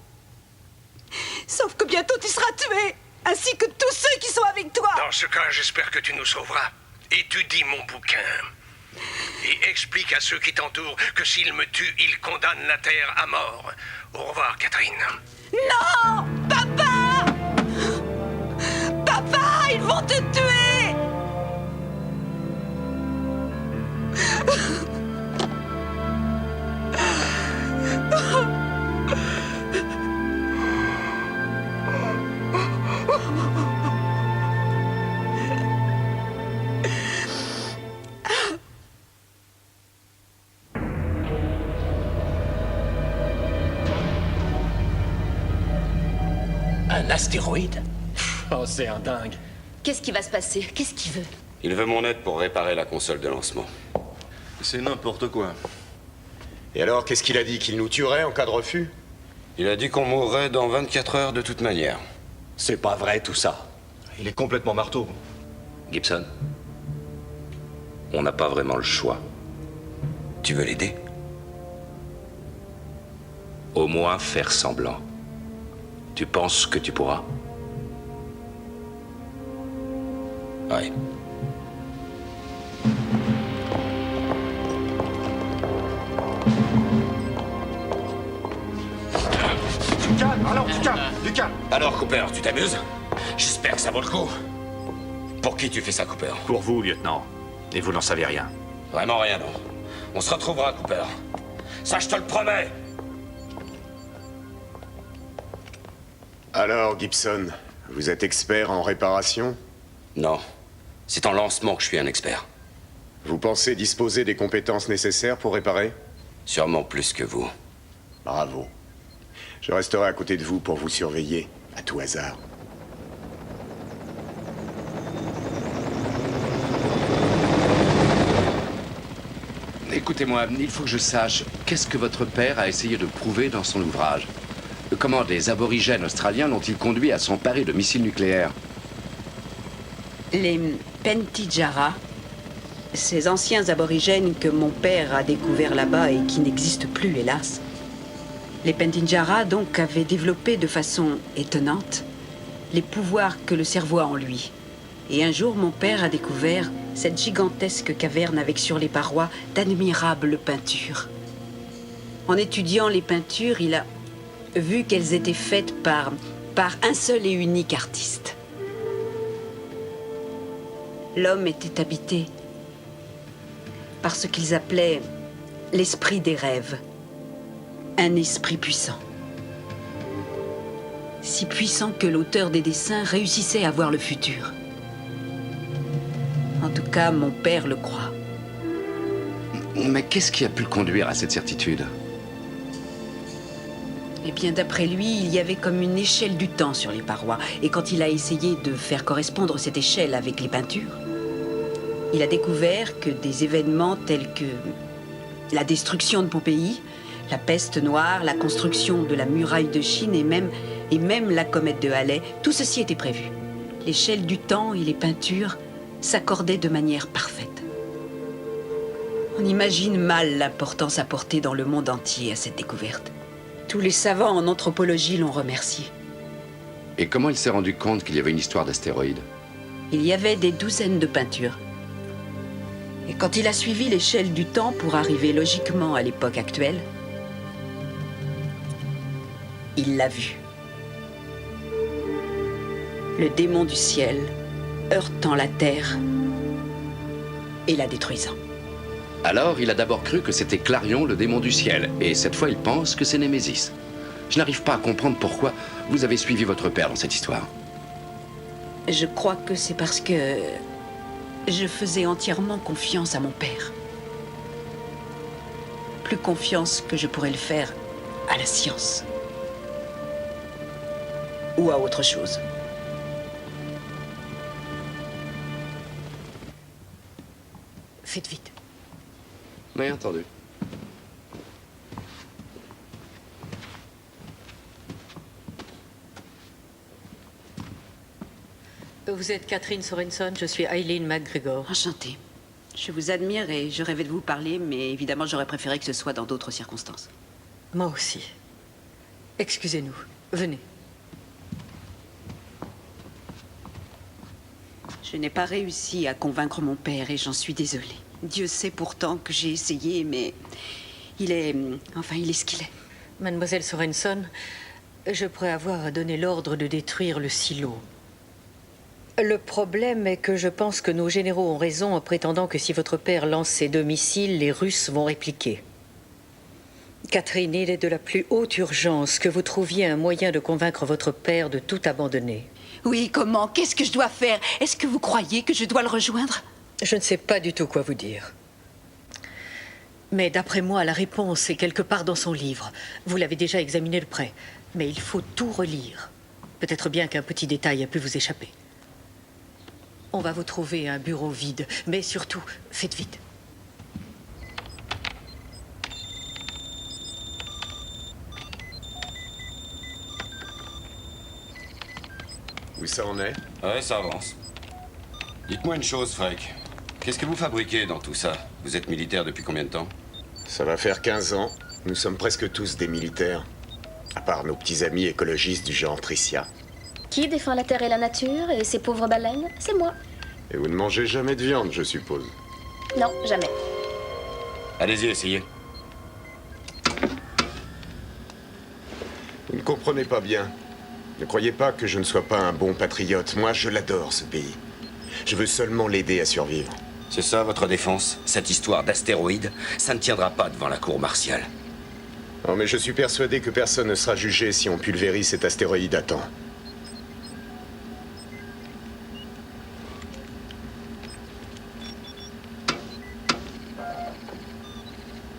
Sauf que bientôt tu seras tué, ainsi que tous ceux qui sont avec toi. Dans ce cas, j'espère que tu nous sauveras. Étudie mon bouquin. Et explique à ceux qui t'entourent que s'ils me tuent, ils condamnent la terre à mort. Au revoir, Catherine. Non! Papa! Papa, ils vont te tuer! Un astéroïde? Oh, c'est un dingue. Qu'est-ce qui va se passer? Qu'est-ce qu'il veut? Il veut mon aide pour réparer la console de lancement. C'est n'importe quoi. Et alors, qu'est-ce qu'il a dit? Qu'il nous tuerait en cas de refus? Il a dit qu'on mourrait dans 24 heures de toute manière. C'est pas vrai tout ça. Il est complètement marteau. Gibson, on n'a pas vraiment le choix. Tu veux l'aider? Au moins faire semblant. Tu penses que tu pourras? Ouais. Calme, allons. Du calme. Alors, Cooper, tu t'amuses? J'espère que ça vaut le coup. Pour qui tu fais ça, Cooper? Pour vous, lieutenant. Et vous n'en savez rien. Vraiment rien, non. On se retrouvera, Cooper. Ça, je te le promets. Alors, Gibson, vous êtes expert en réparation? Non. C'est en lancement que je suis un expert. Vous pensez disposer des compétences nécessaires pour réparer? Sûrement plus que vous. Bravo. Je resterai à côté de vous pour vous surveiller, à tout hasard. Écoutez-moi, il faut que je sache, qu'est-ce que votre père a essayé de prouver dans son ouvrage? Comment des aborigènes australiens l'ont-ils conduit à s'emparer de missiles nucléaires? Les Pentijara, ces anciens aborigènes que mon père a découverts là-bas et qui n'existent plus, hélas. Les Pentijara, donc, avaient développé de façon étonnante les pouvoirs que le cerveau a en lui. Et un jour, mon père a découvert cette gigantesque caverne avec sur les parois d'admirables peintures. En étudiant les peintures, il a vu qu'elles étaient faites par un seul et unique artiste. L'homme était habité par ce qu'ils appelaient l'esprit des rêves, un esprit puissant. Si puissant que l'auteur des dessins réussissait à voir le futur. En tout cas, mon père le croit. Mais qu'est-ce qui a pu le conduire à cette certitude? Eh bien, d'après lui, il y avait comme une échelle du temps sur les parois. Et quand il a essayé de faire correspondre cette échelle avec les peintures, il a découvert que des événements tels que la destruction de Pompéi, la peste noire, la construction de la muraille de Chine et même la comète de Halley, tout ceci était prévu. L'échelle du temps et les peintures s'accordaient de manière parfaite. On imagine mal l'importance apportée dans le monde entier à cette découverte. Tous les savants en anthropologie l'ont remercié. Et comment il s'est rendu compte qu'il y avait une histoire d'astéroïdes? Il y avait des douzaines de peintures. Et quand il a suivi l'échelle du temps pour arriver logiquement à l'époque actuelle, il l'a vu. Le démon du ciel heurtant la terre et la détruisant. Alors, il a d'abord cru que c'était Clarion, le démon du ciel, et cette fois, il pense que c'est Némésis. Je n'arrive pas à comprendre pourquoi vous avez suivi votre père dans cette histoire. Je crois que c'est parce que je faisais entièrement confiance à mon père. Plus confiance que je pourrais le faire à la science. Ou à autre chose. Faites vite. Oui, entendu. Vous êtes Catherine Sorenson, je suis Eileen McGregor. Enchantée. Je vous admire et je rêvais de vous parler, mais évidemment, j'aurais préféré que ce soit dans d'autres circonstances. Moi aussi. Excusez-nous. Venez. Je n'ai pas réussi à convaincre mon père et j'en suis désolée. Dieu sait pourtant que j'ai essayé, mais il est ce qu'il est. Mademoiselle Sorenson, je pourrais avoir donné l'ordre de détruire le silo. Le problème est que je pense que nos généraux ont raison en prétendant que si votre père lance ses 2 missiles, les Russes vont répliquer. Catherine, il est de la plus haute urgence que vous trouviez un moyen de convaincre votre père de tout abandonner. Oui, comment? Qu'est-ce que je dois faire? Est-ce que vous croyez que je dois le rejoindre? Je ne sais pas du tout quoi vous dire. Mais d'après moi, la réponse est quelque part dans son livre. Vous l'avez déjà examiné de près. Mais il faut tout relire. Peut-être bien qu'un petit détail a pu vous échapper. On va vous trouver un bureau vide. Mais surtout, faites vite. Où ça en est? Ouais, ça avance. Dites-moi une chose, Freck. Qu'est-ce que vous fabriquez dans tout ça? Vous êtes militaire depuis combien de temps? Ça va faire 15 ans. Nous sommes presque tous des militaires. À part nos petits amis écologistes du genre Tricia. Qui défend la terre et la nature et ces pauvres baleines? C'est moi. Et vous ne mangez jamais de viande, je suppose. Non, jamais. Allez-y, essayez. Vous ne comprenez pas bien. Ne croyez pas que je ne sois pas un bon patriote. Moi, je l'adore, ce pays. Je veux seulement l'aider à survivre. C'est ça, votre défense? Cette histoire d'astéroïde, ça ne tiendra pas devant la cour martiale. Oh, mais je suis persuadé que personne ne sera jugé si on pulvérise cet astéroïde à temps.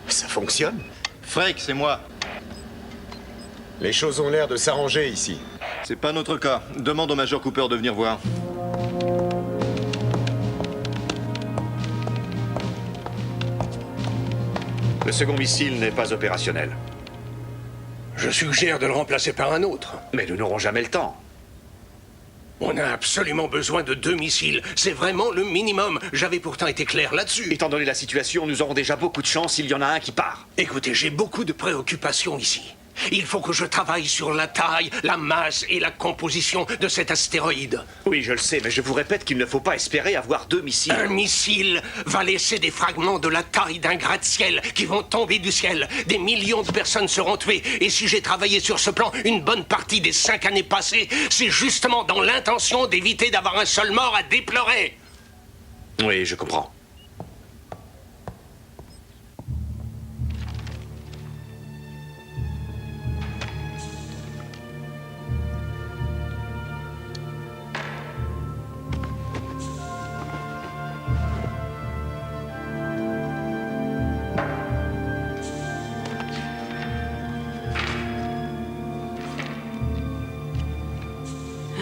Ça fonctionne? Freak, c'est moi. Les choses ont l'air de s'arranger ici. C'est pas notre cas. Demande au Major Cooper de venir voir. Le second missile n'est pas opérationnel. Je suggère de le remplacer par un autre. Mais nous n'aurons jamais le temps. On a absolument besoin de 2 missiles. C'est vraiment le minimum. J'avais pourtant été clair là-dessus. Étant donné la situation, nous aurons déjà beaucoup de chance s'il y en a un qui part. Écoutez, j'ai beaucoup de préoccupations ici. Il faut que je travaille sur la taille, la masse et la composition de cet astéroïde. Oui, je le sais, mais je vous répète qu'il ne faut pas espérer avoir 2 missiles. Un missile va laisser des fragments de la taille d'un gratte-ciel qui vont tomber du ciel. Des millions de personnes seront tuées. Et si j'ai travaillé sur ce plan une bonne partie des 5 années passées, c'est justement dans l'intention d'éviter d'avoir un seul mort à déplorer. Oui, je comprends.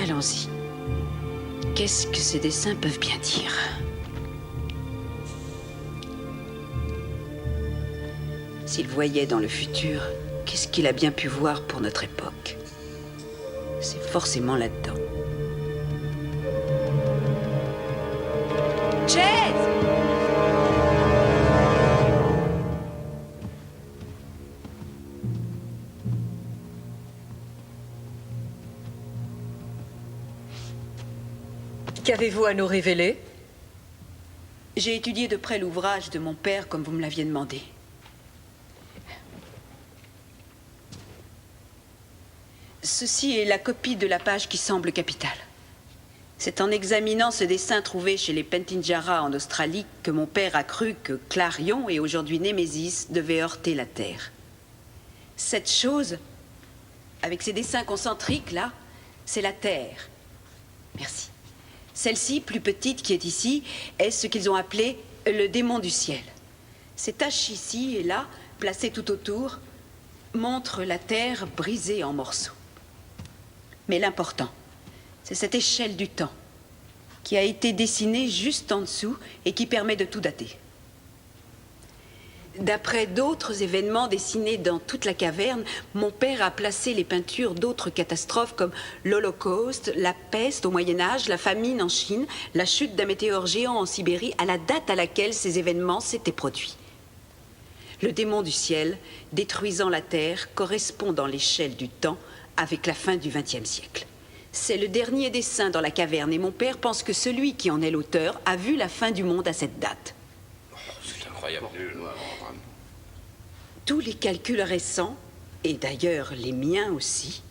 Allons-y. Qu'est-ce que ces dessins peuvent bien dire? S'il voyait dans le futur, qu'est-ce qu'il a bien pu voir pour notre époque? C'est forcément là-dedans. Chase! Qu'avez-vous à nous révéler? J'ai étudié de près l'ouvrage de mon père, comme vous me l'aviez demandé. Ceci est la copie de la page qui semble capitale. C'est en examinant ce dessin trouvé chez les Pentinjara en Australie que mon père a cru que Clarion et aujourd'hui Némésis devaient heurter la Terre. Cette chose, avec ces dessins concentriques là, c'est la Terre. Merci. Celle-ci, plus petite qui est ici, est ce qu'ils ont appelé le démon du ciel. Ces taches ici et là, placées tout autour, montrent la Terre brisée en morceaux. Mais l'important, c'est cette échelle du temps qui a été dessinée juste en dessous et qui permet de tout dater. D'après d'autres événements dessinés dans toute la caverne, mon père a placé les peintures d'autres catastrophes comme l'Holocauste, la peste au Moyen-Âge, la famine en Chine, la chute d'un météore géant en Sibérie à la date à laquelle ces événements s'étaient produits. Le démon du ciel, détruisant la Terre, correspond dans l'échelle du temps avec la fin du XXe siècle. C'est le dernier dessin dans la caverne et mon père pense que celui qui en est l'auteur a vu la fin du monde à cette date. C'est incroyable. Tous les calculs récents, et d'ailleurs les miens aussi,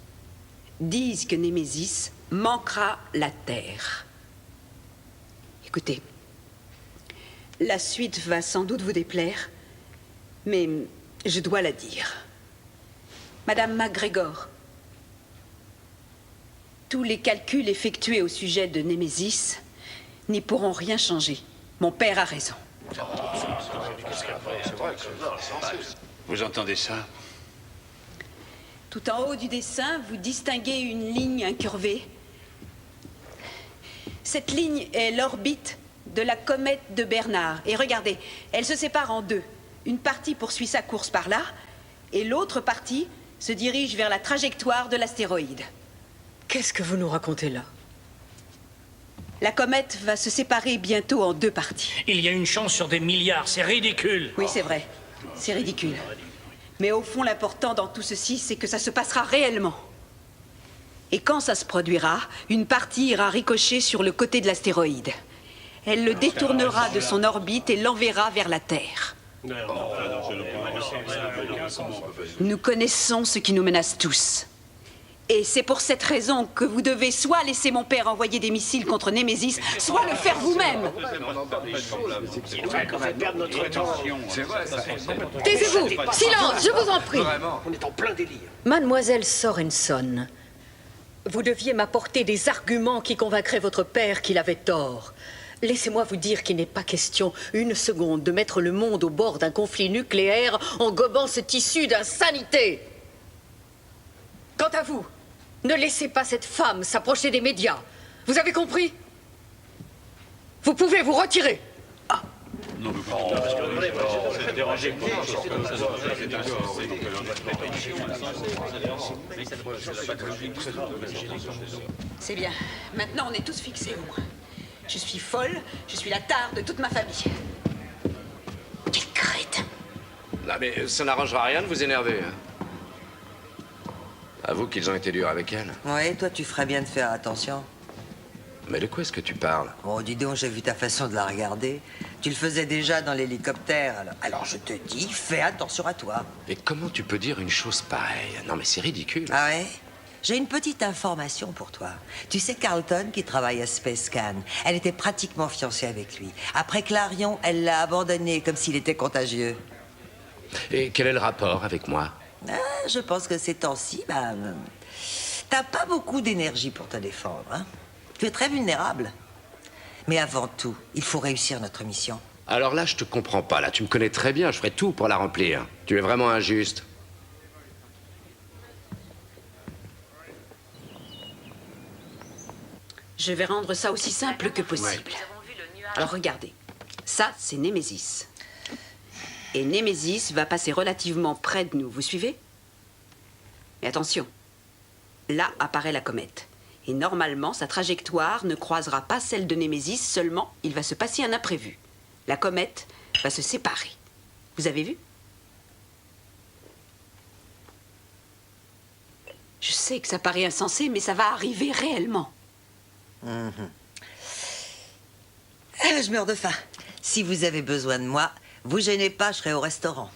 disent que Némésis manquera la Terre. Écoutez, la suite va sans doute vous déplaire, mais je dois la dire. Madame MacGregor, tous les calculs effectués au sujet de Némésis n'y pourront rien changer. Mon père a raison. Vous entendez ça? Tout en haut du dessin, vous distinguez une ligne incurvée. Cette ligne est l'orbite de la comète de Bernard. Et regardez, elle se sépare en deux. Une partie poursuit sa course par là, et l'autre partie se dirige vers la trajectoire de l'astéroïde. Qu'est-ce que vous nous racontez là? La comète va se séparer bientôt en deux parties. Il y a une chance sur des milliards, c'est ridicule. Oui, c'est vrai. C'est ridicule. Mais au fond, l'important dans tout ceci, c'est que ça se passera réellement. Et quand ça se produira, une partie ira ricocher sur le côté de l'astéroïde. Elle le détournera de son orbite et l'enverra vers la Terre. Nous connaissons ce qui nous menace tous. Et c'est pour cette raison que vous devez soit laisser mon père envoyer des missiles contre Némésis, soit le faire vous-même. Taisez-vous! Silence, je vous en prie! On est en plein délire. Mademoiselle Sorenson, vous deviez m'apporter des arguments qui convaincraient votre père qu'il avait tort. Laissez-moi vous dire qu'il n'est pas question une seconde de mettre le monde au bord d'un conflit nucléaire en gobant ce tissu d'insanité. Quant à vous, ne laissez pas cette femme s'approcher des médias. Vous avez compris? Vous pouvez vous retirer. C'est bien. Maintenant, on est tous fixés au moins. Je suis folle, je suis la tare de toute ma famille. Quel crétin! Non, mais ça n'arrangera rien de vous énerver. Avoue qu'ils ont été durs avec elle. Ouais, toi, tu ferais bien de faire attention. Mais de quoi est-ce que tu parles? Oh, dis donc, j'ai vu ta façon de la regarder. Tu le faisais déjà dans l'hélicoptère, alors je te dis, fais attention à toi. Et comment tu peux dire une chose pareille? Non, mais c'est ridicule. Ah ouais? J'ai une petite information pour toi. Tu sais Carlton, qui travaille à Space Can, elle était pratiquement fiancée avec lui. Après Clarion, elle l'a abandonné comme s'il était contagieux. Et quel est le rapport avec moi? Ah, je pense que ces temps-ci, t'as pas beaucoup d'énergie pour te défendre, hein? Tu es très vulnérable. Mais avant tout, il faut réussir notre mission. Alors là, je te comprends pas. Là, tu me connais très bien. Je ferai tout pour la remplir. Tu es vraiment injuste. Je vais rendre ça aussi simple que possible. Ouais. Alors regardez, ça c'est Némésis. Et Némésis va passer relativement près de nous, vous suivez? Mais attention, là apparaît la comète. Et normalement, sa trajectoire ne croisera pas celle de Némésis, seulement il va se passer un imprévu. La comète va se séparer. Vous avez vu? Je sais que ça paraît insensé, mais ça va arriver réellement. Je meurs de faim. Si vous avez besoin de moi, vous gênez pas, je serai au restaurant.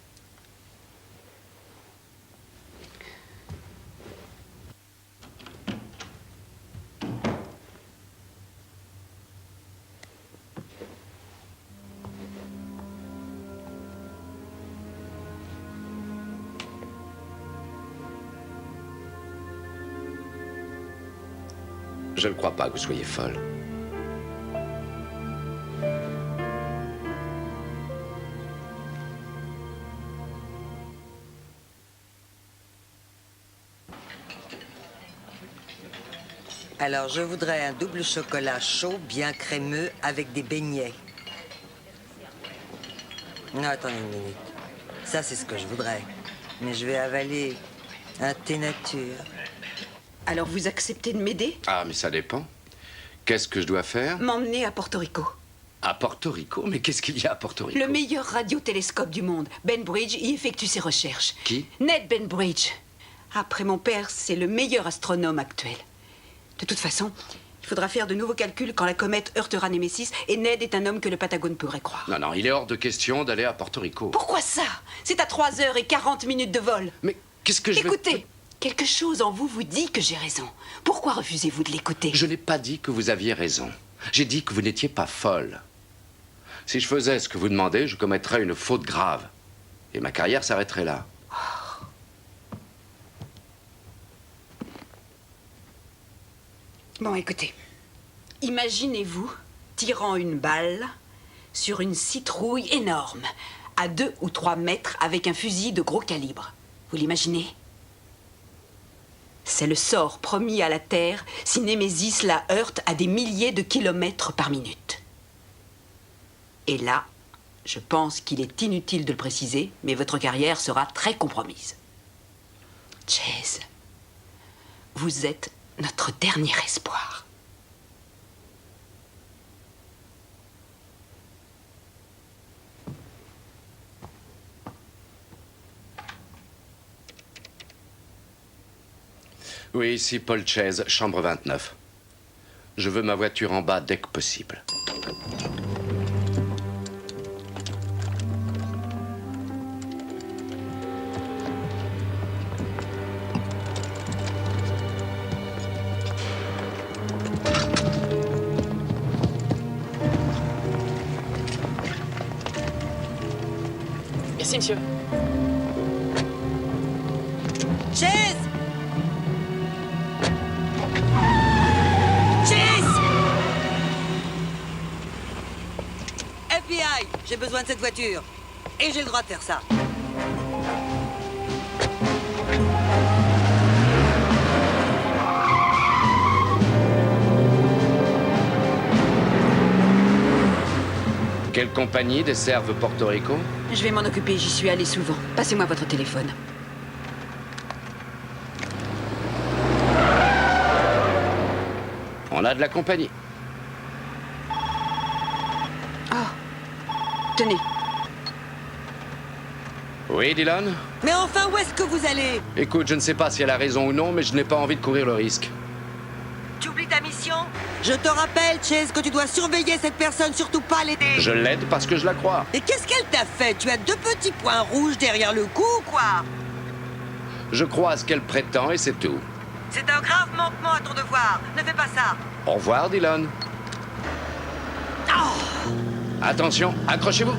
Je ne crois pas que vous soyez folle. Alors, je voudrais un double chocolat chaud, bien crémeux, avec des beignets. Non, attendez une minute. Ça, c'est ce que je voudrais. Mais je vais avaler un thé nature. Alors vous acceptez de m'aider? Ah, mais ça dépend. Qu'est-ce que je dois faire? M'emmener à Porto Rico. À Porto Rico? Mais qu'est-ce qu'il y a à Porto Rico? Le meilleur radiotélescope du monde. Ben Bridge y effectue ses recherches. Qui? Ned Ben Bridge. Après mon père, c'est le meilleur astronome actuel. De toute façon, il faudra faire de nouveaux calculs quand la comète heurtera Némésis, et Ned est un homme que le Patagone pourrait croire. Non, non, il est hors de question d'aller à Porto Rico. Pourquoi ça? C'est à 3h40 de vol. Mais qu'est-ce que je vais... Écoutez, quelque chose en vous vous dit que j'ai raison. Pourquoi refusez-vous de l'écouter? Je n'ai pas dit que vous aviez raison. J'ai dit que vous n'étiez pas folle. Si je faisais ce que vous demandez, je commettrais une faute grave. Et ma carrière s'arrêterait là. Bon, écoutez. Imaginez-vous tirant une balle sur une citrouille énorme, à 2 ou 3 mètres, avec un fusil de gros calibre. Vous l'imaginez? C'est le sort promis à la Terre si Némésis la heurte à des milliers de kilomètres par minute. Et là, je pense qu'il est inutile de le préciser, mais votre carrière sera très compromise. Chase, vous êtes notre dernier espoir. Oui, ici Paul Chase, chambre 29. Je veux ma voiture en bas dès que possible. Merci, monsieur. Chase! Chase! FBI, j'ai besoin de cette voiture. Et j'ai le droit de faire ça. Quelle compagnie desserve Porto Rico? Je vais m'en occuper, j'y suis allé souvent. Passez-moi votre téléphone. On a de la compagnie. Tenez. Oui, Dylan? Mais enfin, où est-ce que vous allez? Écoute, je ne sais pas si elle a raison ou non, mais je n'ai pas envie de courir le risque. Tu oublies ta mission? Je te rappelle, Chase, que tu dois surveiller cette personne, surtout pas l'aider. Je l'aide parce que je la crois. Et qu'est-ce qu'elle t'a fait? Tu as 2 petits points rouges derrière le cou ou quoi? Je crois à ce qu'elle prétend et c'est tout. C'est un grave manquement à ton devoir. Ne fais pas ça. Au revoir, Dylan. Attention, accrochez-vous.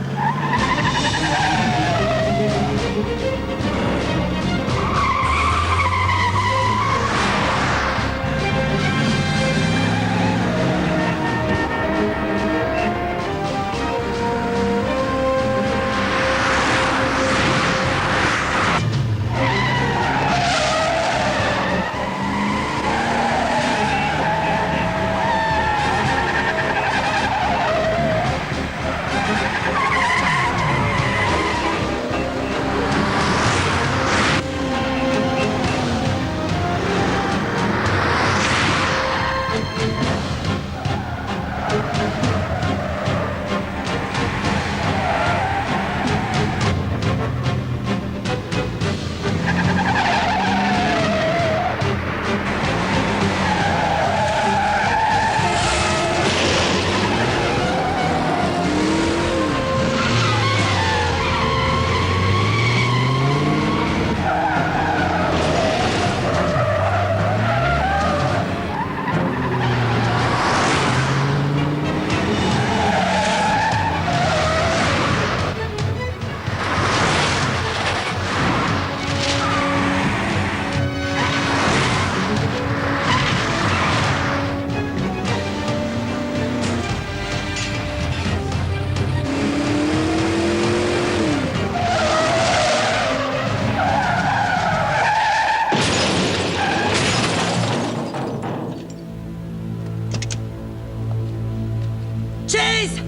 Chase!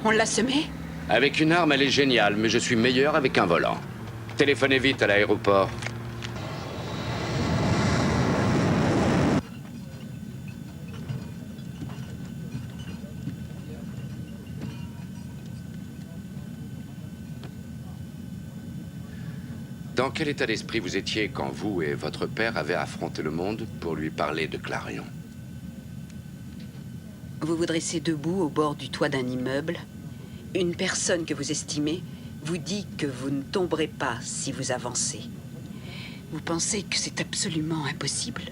On l'a semé? Avec une arme, elle est géniale, mais je suis meilleur avec un volant. Téléphonez vite à l'aéroport. Dans quel état d'esprit vous étiez quand vous et votre père avez affronté le monde pour lui parler de Clarion? Vous vous dressez debout au bord du toit d'un immeuble. Une personne que vous estimez vous dit que vous ne tomberez pas si vous avancez. Vous pensez que c'est absolument impossible.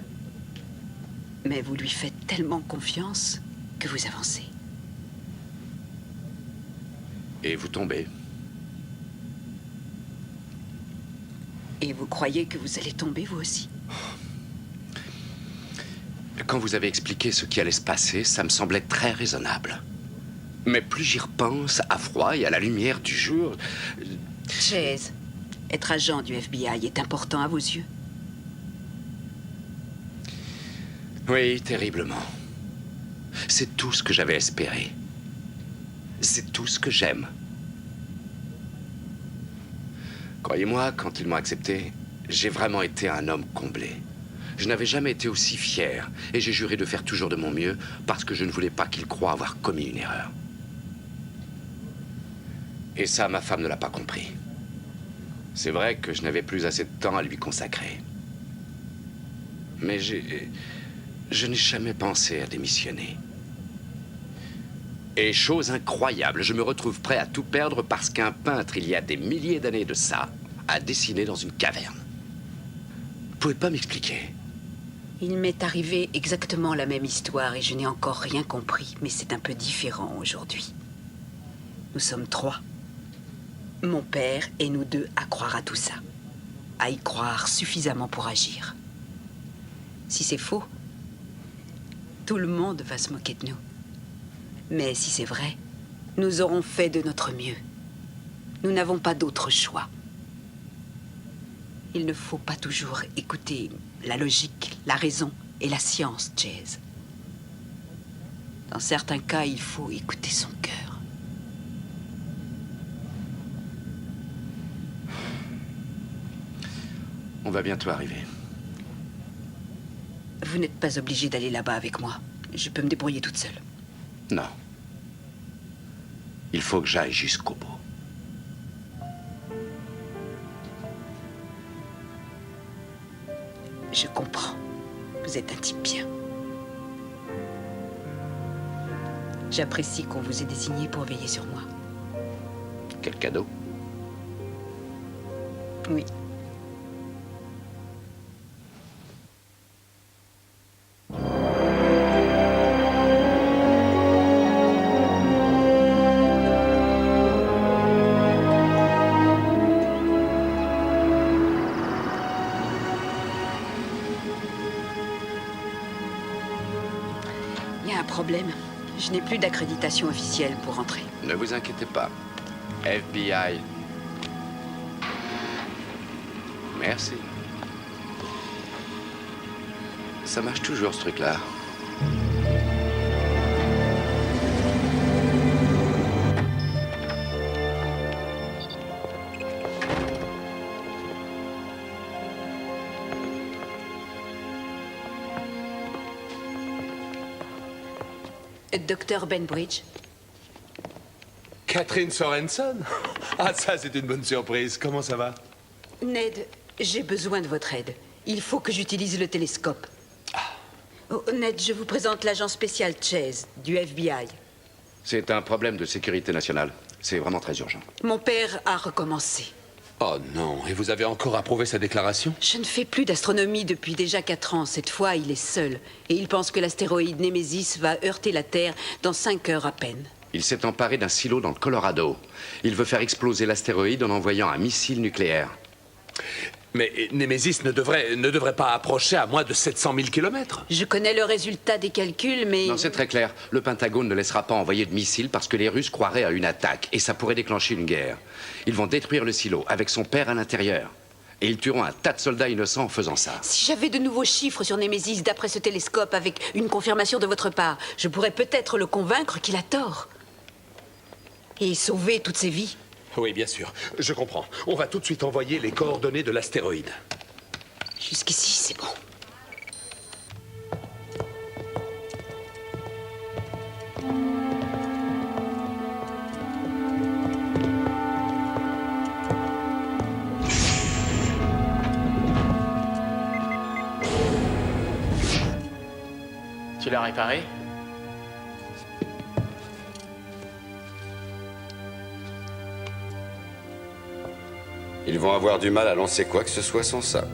Mais vous lui faites tellement confiance que vous avancez. Et vous tombez. Et vous croyez que vous allez tomber, vous aussi? Quand vous avez expliqué ce qui allait se passer, ça me semblait très raisonnable. Mais plus j'y repense, à froid et à la lumière du jour... Chase, être agent du FBI est important à vos yeux? Oui, terriblement. C'est tout ce que j'avais espéré. C'est tout ce que j'aime. Croyez-moi, quand ils m'ont accepté, j'ai vraiment été un homme comblé. Je n'avais jamais été aussi fier, et j'ai juré de faire toujours de mon mieux parce que je ne voulais pas qu'ils croient avoir commis une erreur. Et ça, ma femme ne l'a pas compris. C'est vrai que je n'avais plus assez de temps à lui consacrer. Mais je n'ai jamais pensé à démissionner. Et chose incroyable, je me retrouve prêt à tout perdre parce qu'un peintre, il y a des milliers d'années de ça, a dessiné dans une caverne. Vous pouvez pas m'expliquer? Il m'est arrivé exactement la même histoire et je n'ai encore rien compris, mais c'est un peu différent aujourd'hui. Nous sommes 3. Mon père et nous 2 à croire à tout ça. À y croire suffisamment pour agir. Si c'est faux, tout le monde va se moquer de nous. Mais si c'est vrai, nous aurons fait de notre mieux. Nous n'avons pas d'autre choix. Il ne faut pas toujours écouter la logique, la raison et la science, Chase. Dans certains cas, il faut écouter son cœur. On va bientôt arriver. Vous n'êtes pas obligé d'aller là-bas avec moi. Je peux me débrouiller toute seule. Non. Il faut que j'aille jusqu'au bout. Je comprends. Vous êtes un type bien. J'apprécie qu'on vous ait désigné pour veiller sur moi. Quel cadeau. Oui. Il y a un problème. Je n'ai plus d'accréditation officielle pour entrer. Ne vous inquiétez pas. FBI. Merci. Ça marche toujours, ce truc-là. Docteur Benbridge. Catherine Sorensen? Ah, ça, c'est une bonne surprise. Comment ça va? Ned, j'ai besoin de votre aide. Il faut que j'utilise le télescope. Oh, Ned, je vous présente l'agent spécial Chase, du FBI. C'est un problème de sécurité nationale. C'est vraiment très urgent. Mon père a recommencé. Oh non, et vous avez encore approuvé sa déclaration? Je ne fais plus d'astronomie depuis déjà 4 ans. Cette fois, il est seul. Et il pense que l'astéroïde Némésis va heurter la Terre dans 5 heures à peine. Il s'est emparé d'un silo dans le Colorado. Il veut faire exploser l'astéroïde en envoyant un missile nucléaire. Mais Némésis ne devrait pas approcher à moins de 700 000 kilomètres. Je connais le résultat des calculs, mais... Non, c'est très clair. Le Pentagone ne laissera pas envoyer de missiles parce que les Russes croiraient à une attaque et ça pourrait déclencher une guerre. Ils vont détruire le silo avec son père à l'intérieur. Et ils tueront un tas de soldats innocents en faisant ça. Si j'avais de nouveaux chiffres sur Némésis d'après ce télescope avec une confirmation de votre part, je pourrais peut-être le convaincre qu'il a tort. Et sauver toutes ces vies. Oui, bien sûr. Je comprends. On va tout de suite envoyer les coordonnées de l'astéroïde. Jusqu'ici, c'est bon. Tu l'as réparé? Ils vont avoir du mal à lancer quoi que ce soit sans ça.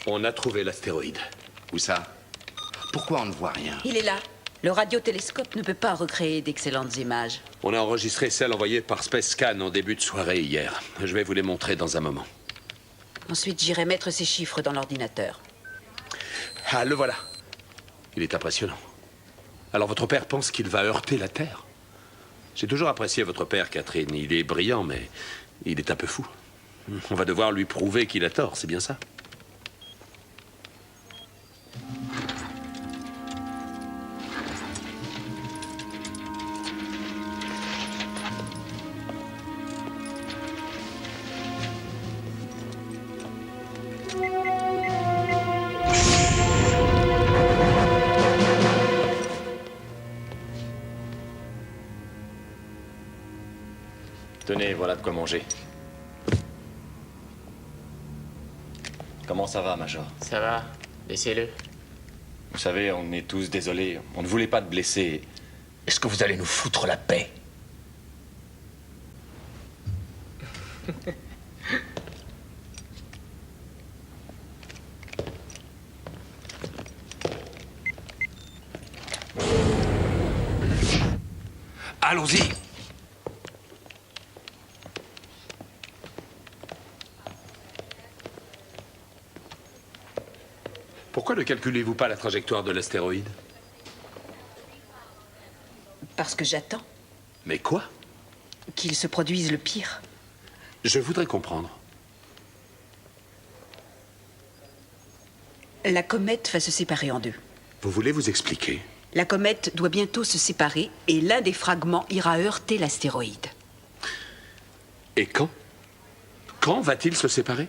On a trouvé l'astéroïde. Où ça? Pourquoi on ne voit rien? Il est là. Le radiotélescope ne peut pas recréer d'excellentes images. On a enregistré celle envoyée par Space Scan en début de soirée hier. Je vais vous les montrer dans un moment. Ensuite, j'irai mettre ces chiffres dans l'ordinateur. Ah, le voilà. Il est impressionnant. Alors votre père pense qu'il va heurter la Terre? J'ai toujours apprécié votre père, Catherine. Il est brillant, mais il est un peu fou. On va devoir lui prouver qu'il a tort, c'est bien ça? Tenez, voilà de quoi manger. Comment ça va, Major? Ça va, laissez-le. Vous savez, on est tous désolés. On ne voulait pas te blesser. Est-ce que vous allez nous foutre la paix? allons-y. Pourquoi ne calculez-vous pas la trajectoire de l'astéroïde? Parce que j'attends Mais quoi? qu'il se produise le pire. Je voudrais comprendre. La comète va se séparer en deux. Vous voulez vous expliquer? La comète doit bientôt se séparer et l'un des fragments ira heurter l'astéroïde. Et quand? Quand va-t-il se séparer?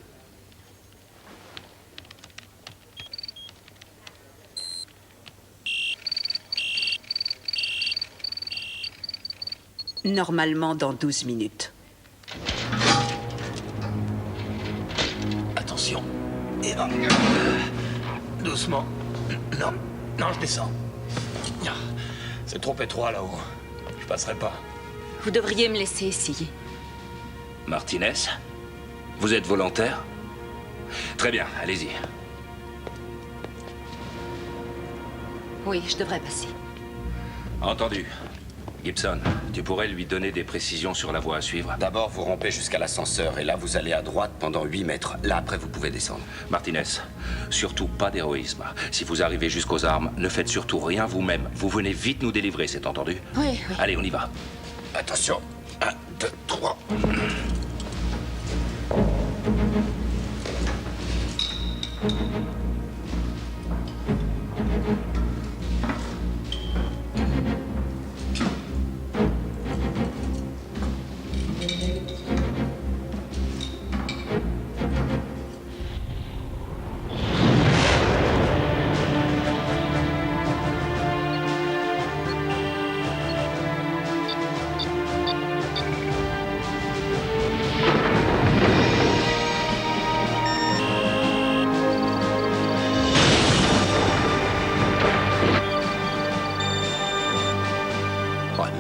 Normalement dans 12 minutes. Attention. Et là. Doucement. Non. Non, je descends. C'est trop étroit là-haut. Je passerai pas. Vous devriez me laisser essayer. Martinez, vous êtes volontaire? Très bien, allez-y. Oui, je devrais passer. Entendu. Gibson, tu pourrais lui donner des précisions sur la voie à suivre? D'abord, vous rampez jusqu'à l'ascenseur, et là, vous allez à droite pendant 8 mètres. Là, après, vous pouvez descendre. Martinez, surtout pas d'héroïsme. Si vous arrivez jusqu'aux armes, ne faites surtout rien vous-même. Vous venez vite nous délivrer, c'est entendu? Oui, oui. Allez, on y va. Attention. 1, 2, 3.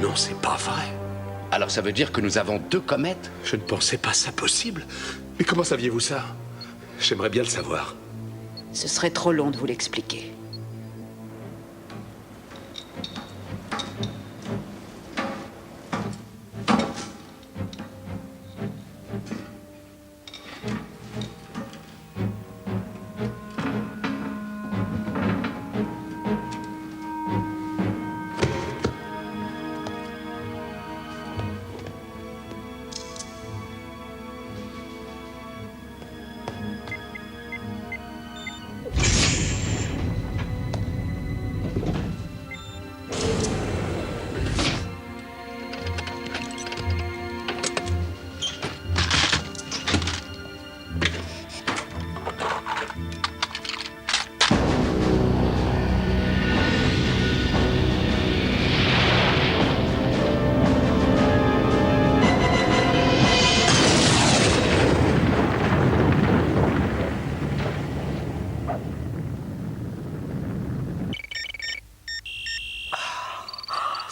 Non, c'est pas vrai. Alors ça veut dire que nous avons 2 comètes? Je ne pensais pas ça possible. Mais comment saviez-vous ça? J'aimerais bien le savoir. Ce serait trop long de vous l'expliquer.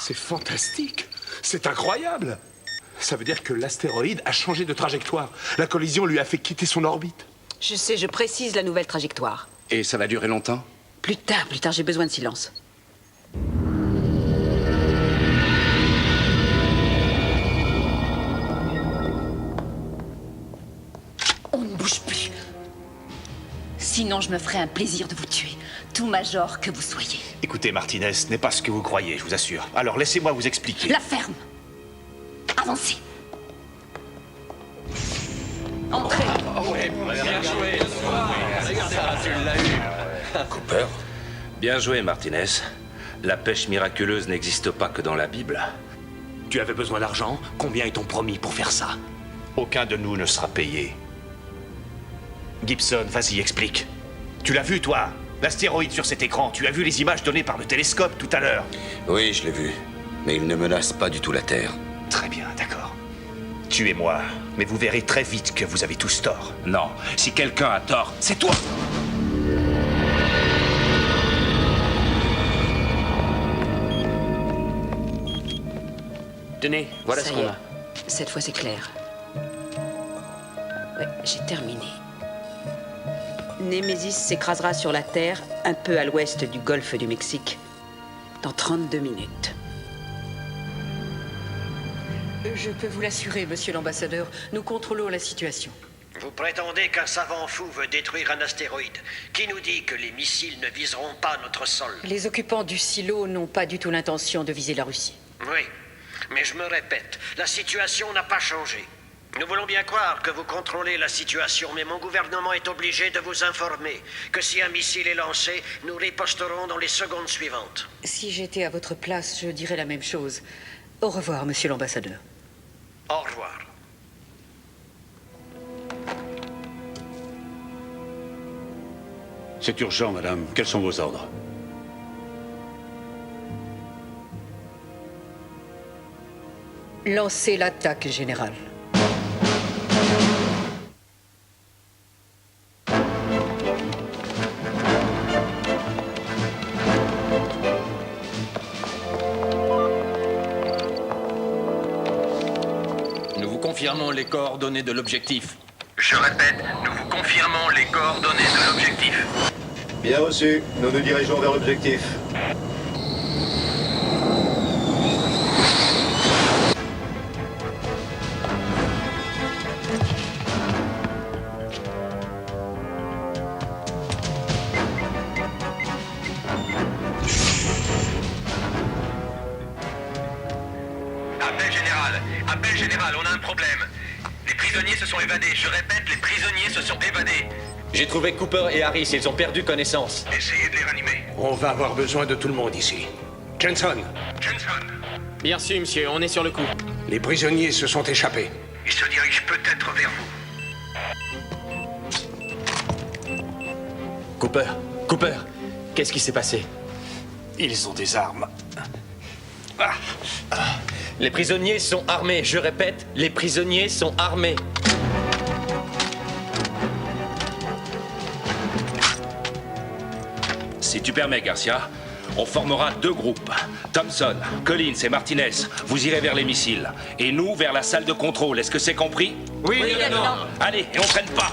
C'est fantastique. C'est incroyable. Ça veut dire que l'astéroïde a changé de trajectoire. La collision lui a fait quitter son orbite. Je sais, je précise la nouvelle trajectoire. Et ça va durer longtemps? Plus tard, j'ai besoin de silence. On ne bouge plus. Sinon, je me ferai un plaisir de vous tuer. Tout major que vous soyez. Écoutez, Martinez, ce n'est pas ce que vous croyez, je vous assure. Alors laissez-moi vous expliquer. La ferme. Avancez. Entrez. Bien joué. Regardez ça, tu l'as eu. Cooper. Bien joué, Martinez. La pêche miraculeuse n'existe pas que dans la Bible. Tu avais besoin d'argent? Combien est-on promis pour faire ça? Aucun de nous ne sera payé. Gibson, vas-y, explique. Tu l'as vu, toi? L'astéroïde sur cet écran, tu as vu les images données par le télescope tout à l'heure? Oui, je l'ai vu. Mais il ne menace pas du tout la Terre. Très bien, d'accord. Tuez-moi, mais vous verrez très vite que vous avez tous tort. Non, si quelqu'un a tort, c'est toi! Tenez, voilà Ça ce y qu'on est. a. Cette fois, c'est clair. Ouais, j'ai terminé. Némésis s'écrasera sur la Terre, un peu à l'ouest du golfe du Mexique, dans 32 minutes. Je peux vous l'assurer, monsieur l'ambassadeur, nous contrôlons la situation. Vous prétendez qu'un savant fou veut détruire un astéroïde. Qui nous dit que les missiles ne viseront pas notre sol? Les occupants du silo n'ont pas du tout l'intention de viser la Russie. Oui, mais je me répète, la situation n'a pas changé. Nous voulons bien croire que vous contrôlez la situation, mais mon gouvernement est obligé de vous informer que si un missile est lancé, nous riposterons dans les secondes suivantes. Si j'étais à votre place, je dirais la même chose. Au revoir, monsieur l'ambassadeur. Au revoir. C'est urgent, madame. Quels sont vos ordres? Lancez l'attaque, général. Nous vous confirmons les coordonnées de l'objectif. Je répète, nous vous confirmons les coordonnées de l'objectif. Bien reçu. Nous nous dirigeons vers l'objectif. Appel général, on a un problème. Les prisonniers se sont évadés. Je répète, les prisonniers se sont évadés. J'ai trouvé Cooper et Harris, ils ont perdu connaissance. Essayez de les ranimer. On va avoir besoin de tout le monde ici. Jensen, Bien sûr, monsieur, on est sur le coup. les prisonniers se sont échappés. Ils se dirigent peut-être vers vous. Cooper, qu'est-ce qui s'est passé? Ils ont des armes. Les prisonniers sont armés, je répète, les prisonniers sont armés. Si tu permets, Garcia, on formera 2 groupes. Thompson, Collins et Martinez, vous irez vers les missiles. Et nous, vers la salle de contrôle. Est-ce que c'est compris? Oui, lieutenant. Allez, et on traîne pas.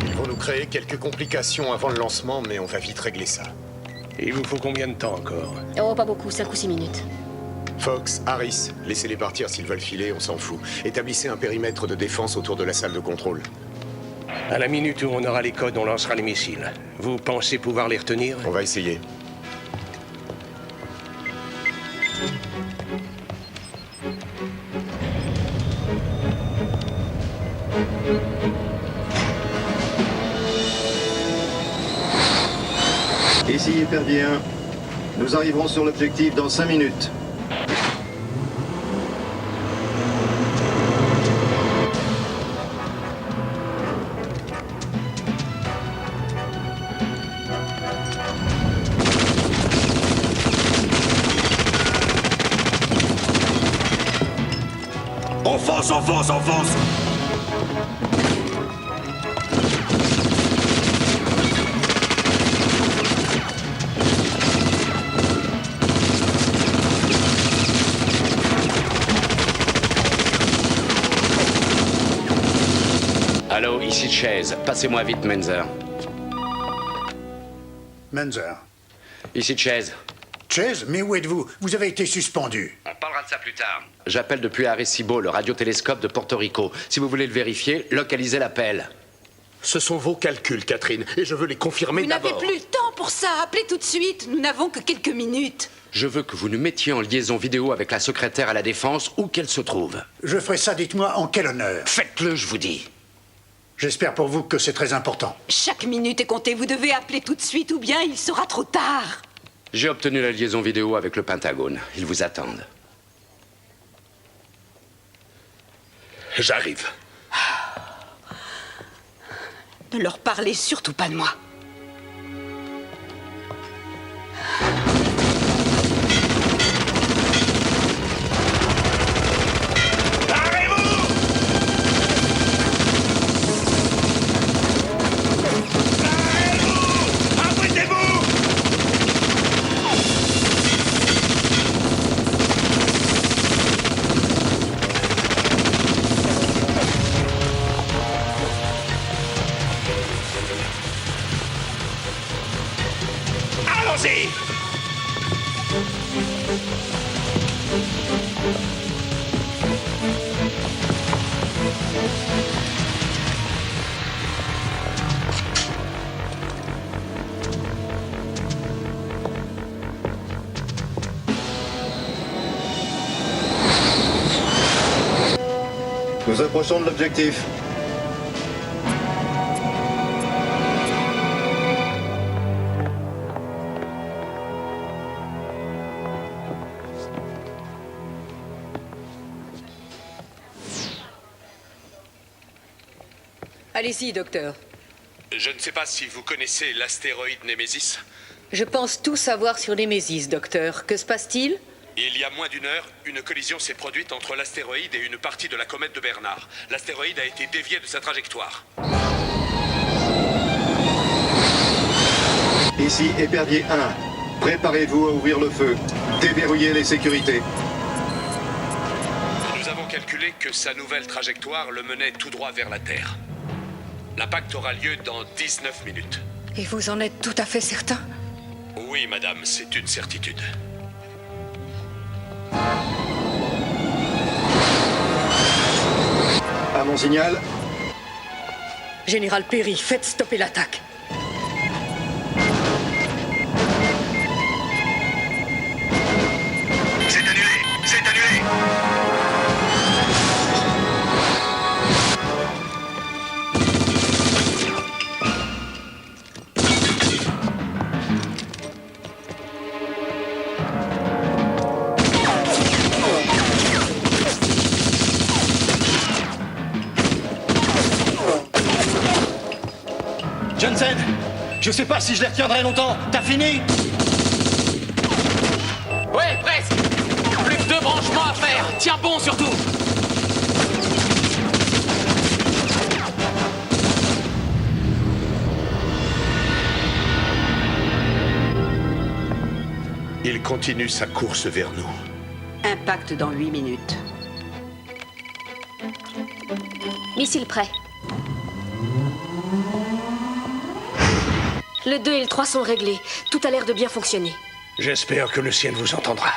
Ils vont nous créer quelques complications avant le lancement, mais on va vite régler ça. Il vous faut combien de temps encore? Oh, pas beaucoup, 5 ou 6 minutes. Fox, Harris, laissez-les partir s'ils veulent filer, on s'en fout. Établissez un périmètre de défense autour de la salle de contrôle. À la minute où on aura les codes, on lancera les missiles. Vous pensez pouvoir les retenir? On va essayer. Ici Hyperdien. Nous arriverons sur l'objectif dans 5 minutes. On fonce! Allô, ici Chase. Passez-moi vite, Menzer. Menzer. Ici Chase. Chase, mais où êtes-vous? Vous avez été suspendu. On parlera de ça plus tard. J'appelle depuis Arecibo, le radiotélescope de Porto Rico. Si vous voulez le vérifier, localisez l'appel. Ce sont vos calculs, Catherine, et je veux les confirmer Vous n'avez d'abord. plus le temps pour ça. Appelez tout de suite. Nous n'avons que quelques minutes. Je veux que vous nous mettiez en liaison vidéo avec la secrétaire à la Défense, où qu'elle se trouve. Je ferai ça, dites-moi, en quel honneur? Faites-le, je vous dis. J'espère pour vous que c'est très important. Chaque minute est comptée. Vous devez appeler tout de suite ou bien il sera trop tard. J'ai obtenu la liaison vidéo avec le Pentagone. Ils vous attendent. J'arrive. Ne leur parlez surtout pas de moi. Nous approchons de l'objectif. Allez-y, docteur. Je ne sais pas si vous connaissez l'astéroïde Némésis. Je pense tout savoir sur Némésis, docteur. Que se passe-t-il? Il y a moins d'une heure, une collision s'est produite entre l'astéroïde et une partie de la comète de Bernard. L'astéroïde a été dévié de sa trajectoire. Ici, épervier 1. Préparez-vous à ouvrir le feu. Déverrouillez les sécurités. Nous avons calculé que sa nouvelle trajectoire le menait tout droit vers la Terre. L'impact aura lieu dans 19 minutes. Et vous en êtes tout à fait certain? Oui, madame, c'est une certitude. À mon signal. Général Perry, faites stopper l'attaque. C'est annulé! C'est annulé! Johnson, je sais pas si je les retiendrai longtemps. T'as fini? Ouais, presque. Plus que 2 branchements à faire. Tiens bon surtout. Il continue sa course vers nous. Impact dans 8 minutes. Missile prêt. Le 2 et le 3 sont réglés. Tout a l'air de bien fonctionner. J'espère que le ciel vous entendra.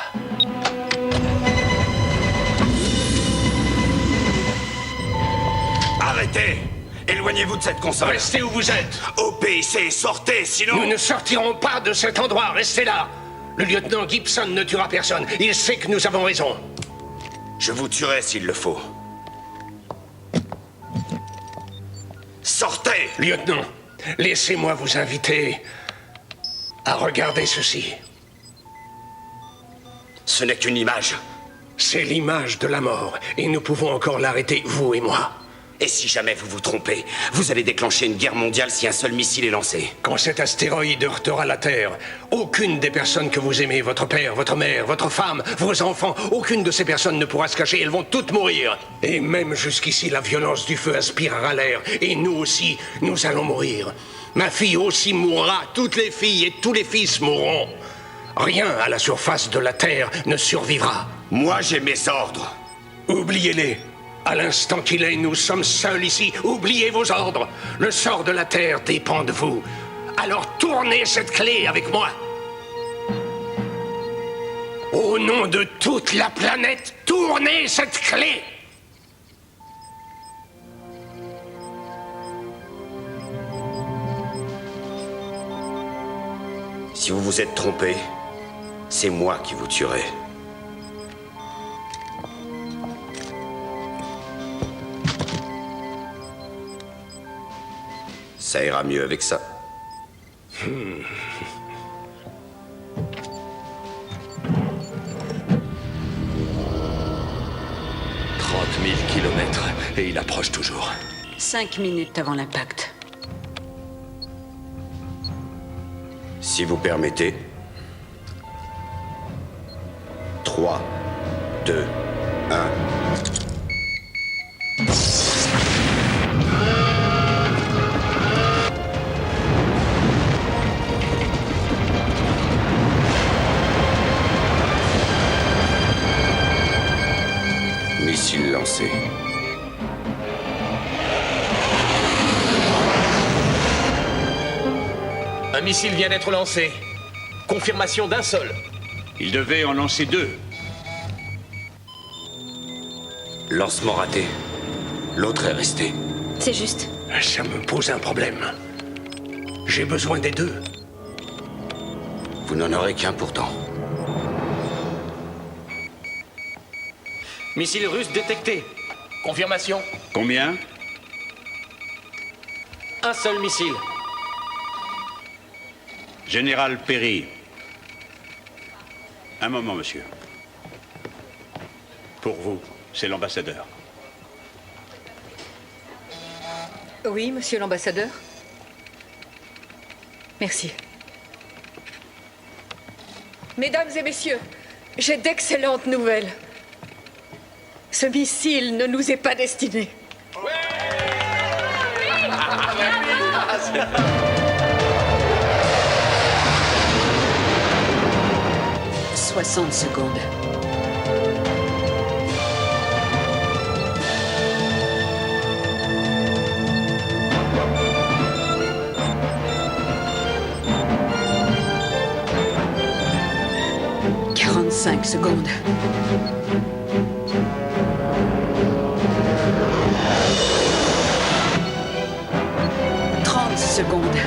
Arrêtez! Éloignez-vous de cette console. Restez où vous êtes. Obéissez, sortez, sinon... Nous ne sortirons pas de cet endroit. Restez là. Le lieutenant Gibson ne tuera personne. Il sait que nous avons raison. Je vous tuerai s'il le faut. Sortez! Lieutenant, laissez-moi vous inviter à regarder ceci. Ce n'est qu'une image. C'est l'image de la mort, et nous pouvons encore l'arrêter, vous et moi. Et si jamais vous vous trompez, vous allez déclencher une guerre mondiale si un seul missile est lancé. Quand cet astéroïde heurtera la Terre, aucune des personnes que vous aimez, votre père, votre mère, votre femme, vos enfants, aucune de ces personnes ne pourra se cacher, elles vont toutes mourir. Et même jusqu'ici, la violence du feu aspirera l'air, et nous aussi, nous allons mourir. Ma fille aussi mourra, toutes les filles et tous les fils mourront. Rien à la surface de la Terre ne survivra. Moi, j'ai mes ordres. Oubliez-les. À l'instant qu'il est, nous sommes seuls ici. Oubliez vos ordres. Le sort de la Terre dépend de vous. Alors tournez cette clé avec moi. Au nom de toute la planète, tournez cette clé. Si vous vous êtes trompé, c'est moi qui vous tuerai. Ça ira mieux avec ça. 30 000 kilomètres, et il approche toujours. 5 minutes avant l'impact. Si vous permettez. 3, 2, 1. Missile lancé. Un missile vient d'être lancé. Confirmation d'un seul. Il devait en lancer 2. Lancement raté. L'autre est resté. C'est juste. Ça me pose un problème. J'ai besoin des 2. Vous n'en aurez qu'un pourtant. Missile russe détecté. Confirmation. Combien? Un seul missile. Général Perry. Un moment, monsieur. Pour vous, c'est l'ambassadeur. Oui, monsieur l'ambassadeur. Merci. Mesdames et messieurs, j'ai d'excellentes nouvelles. Ce missile ne nous est pas destiné. 60 secondes. Cinq secondes. 30 secondes.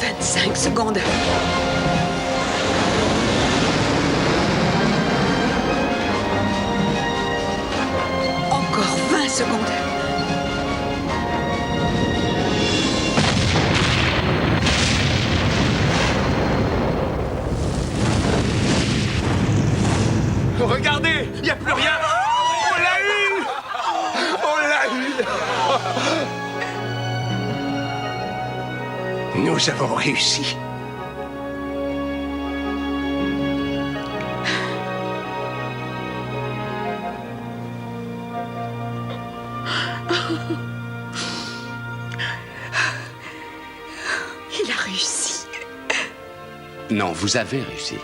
25 secondes. Encore 20 secondes. Regardez, il n'y a plus rien. On l'a eu. On l'a eu. Nous avons réussi. Il a réussi. Non, vous avez réussi.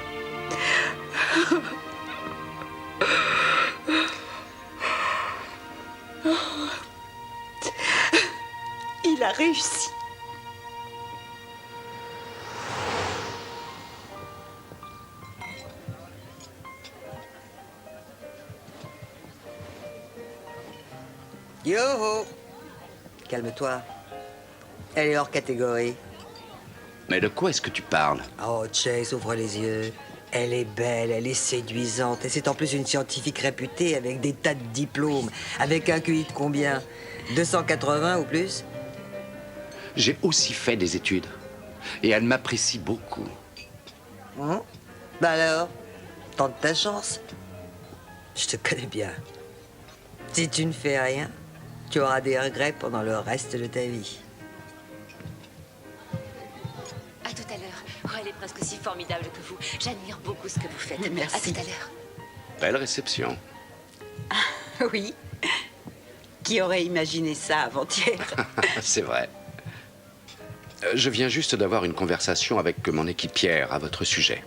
Il a réussi. Yo-ho! Calme-toi. Elle est hors catégorie. Mais de quoi est-ce que tu parles? Oh, Chase, ouvre les yeux. Elle est belle, elle est séduisante. Et c'est en plus une scientifique réputée avec des tas de diplômes. Avec un QI de combien? 280 ou plus? J'ai aussi fait des études. Et elle m'apprécie beaucoup. Bah alors, tente ta chance. Je te connais bien. Si tu ne fais rien, tu auras des regrets pendant le reste de ta vie. À tout à l'heure. Oh, elle est presque aussi formidable que vous. J'admire beaucoup ce que vous faites. Merci. À tout à l'heure. Belle réception. Oui. Qui aurait imaginé ça avant-hier? C'est vrai. Je viens juste d'avoir une conversation avec mon équipière à votre sujet.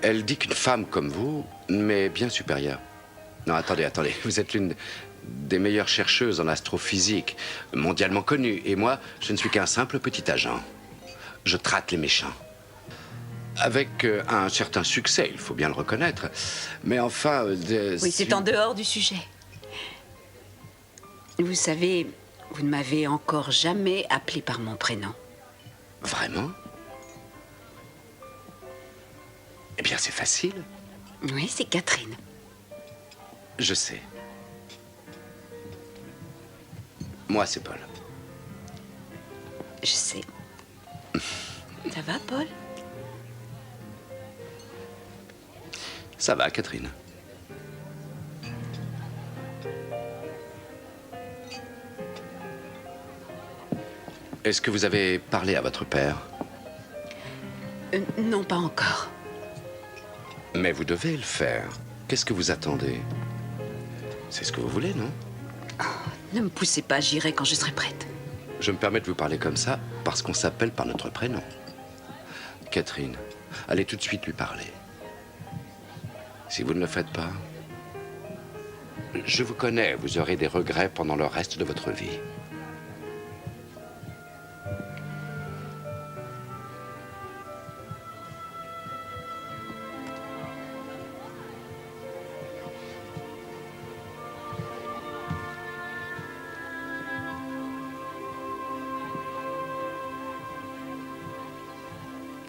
Elle dit qu'une femme comme vous m'est bien supérieure. Non, attendez. Vous êtes l'une des meilleures chercheuses en astrophysique, mondialement connue. Et moi, je ne suis qu'un simple petit agent. Je traque les méchants. Avec un certain succès, il faut bien le reconnaître. Mais enfin... Oui, c'est en dehors du sujet. Vous savez, vous ne m'avez encore jamais appelé par mon prénom. Vraiment? Eh bien, c'est facile. Oui, c'est Catherine. Je sais. Moi, c'est Paul. Je sais. Ça va, Paul? Ça va, Catherine. Est-ce que vous avez parlé à votre père? Non, pas encore. Mais vous devez le faire. Qu'est-ce que vous attendez? C'est ce que vous voulez, non? Ne me poussez pas, j'irai quand je serai prête. Je me permets de vous parler comme ça parce qu'on s'appelle par notre prénom. Catherine, allez tout de suite lui parler. Si vous ne le faites pas, je vous connais, vous aurez des regrets pendant le reste de votre vie.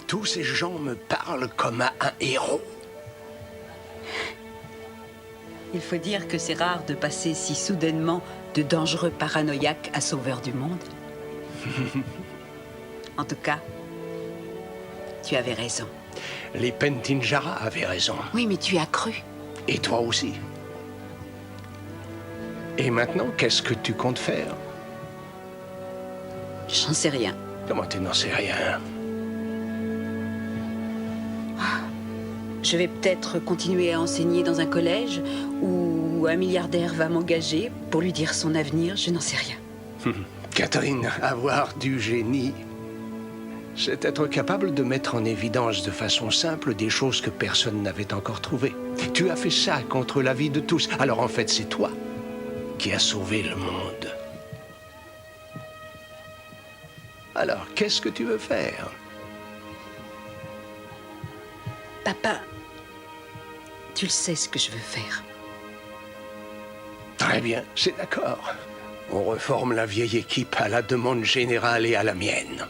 Tous ces gens me parlent comme à un héros. Il faut dire que c'est rare de passer si soudainement de dangereux paranoïaques à sauveurs du monde. En tout cas, tu avais raison. Les Pentinjara avaient raison. Oui, mais tu as cru. Et toi aussi. Et maintenant, qu'est-ce que tu comptes faire? J'en sais rien. Comment tu n'en sais rien? Je vais peut-être continuer à enseigner dans un collège où un milliardaire va m'engager pour lui dire son avenir, je n'en sais rien. Catherine, avoir du génie, c'est être capable de mettre en évidence de façon simple des choses que personne n'avait encore trouvées. Tu as fait ça contre la vie de tous. Alors en fait, c'est toi qui as sauvé le monde. Alors, qu'est-ce que tu veux faire? Papa, tu le sais ce que je veux faire. Très bien, c'est d'accord. On reforme la vieille équipe à la demande générale et à la mienne.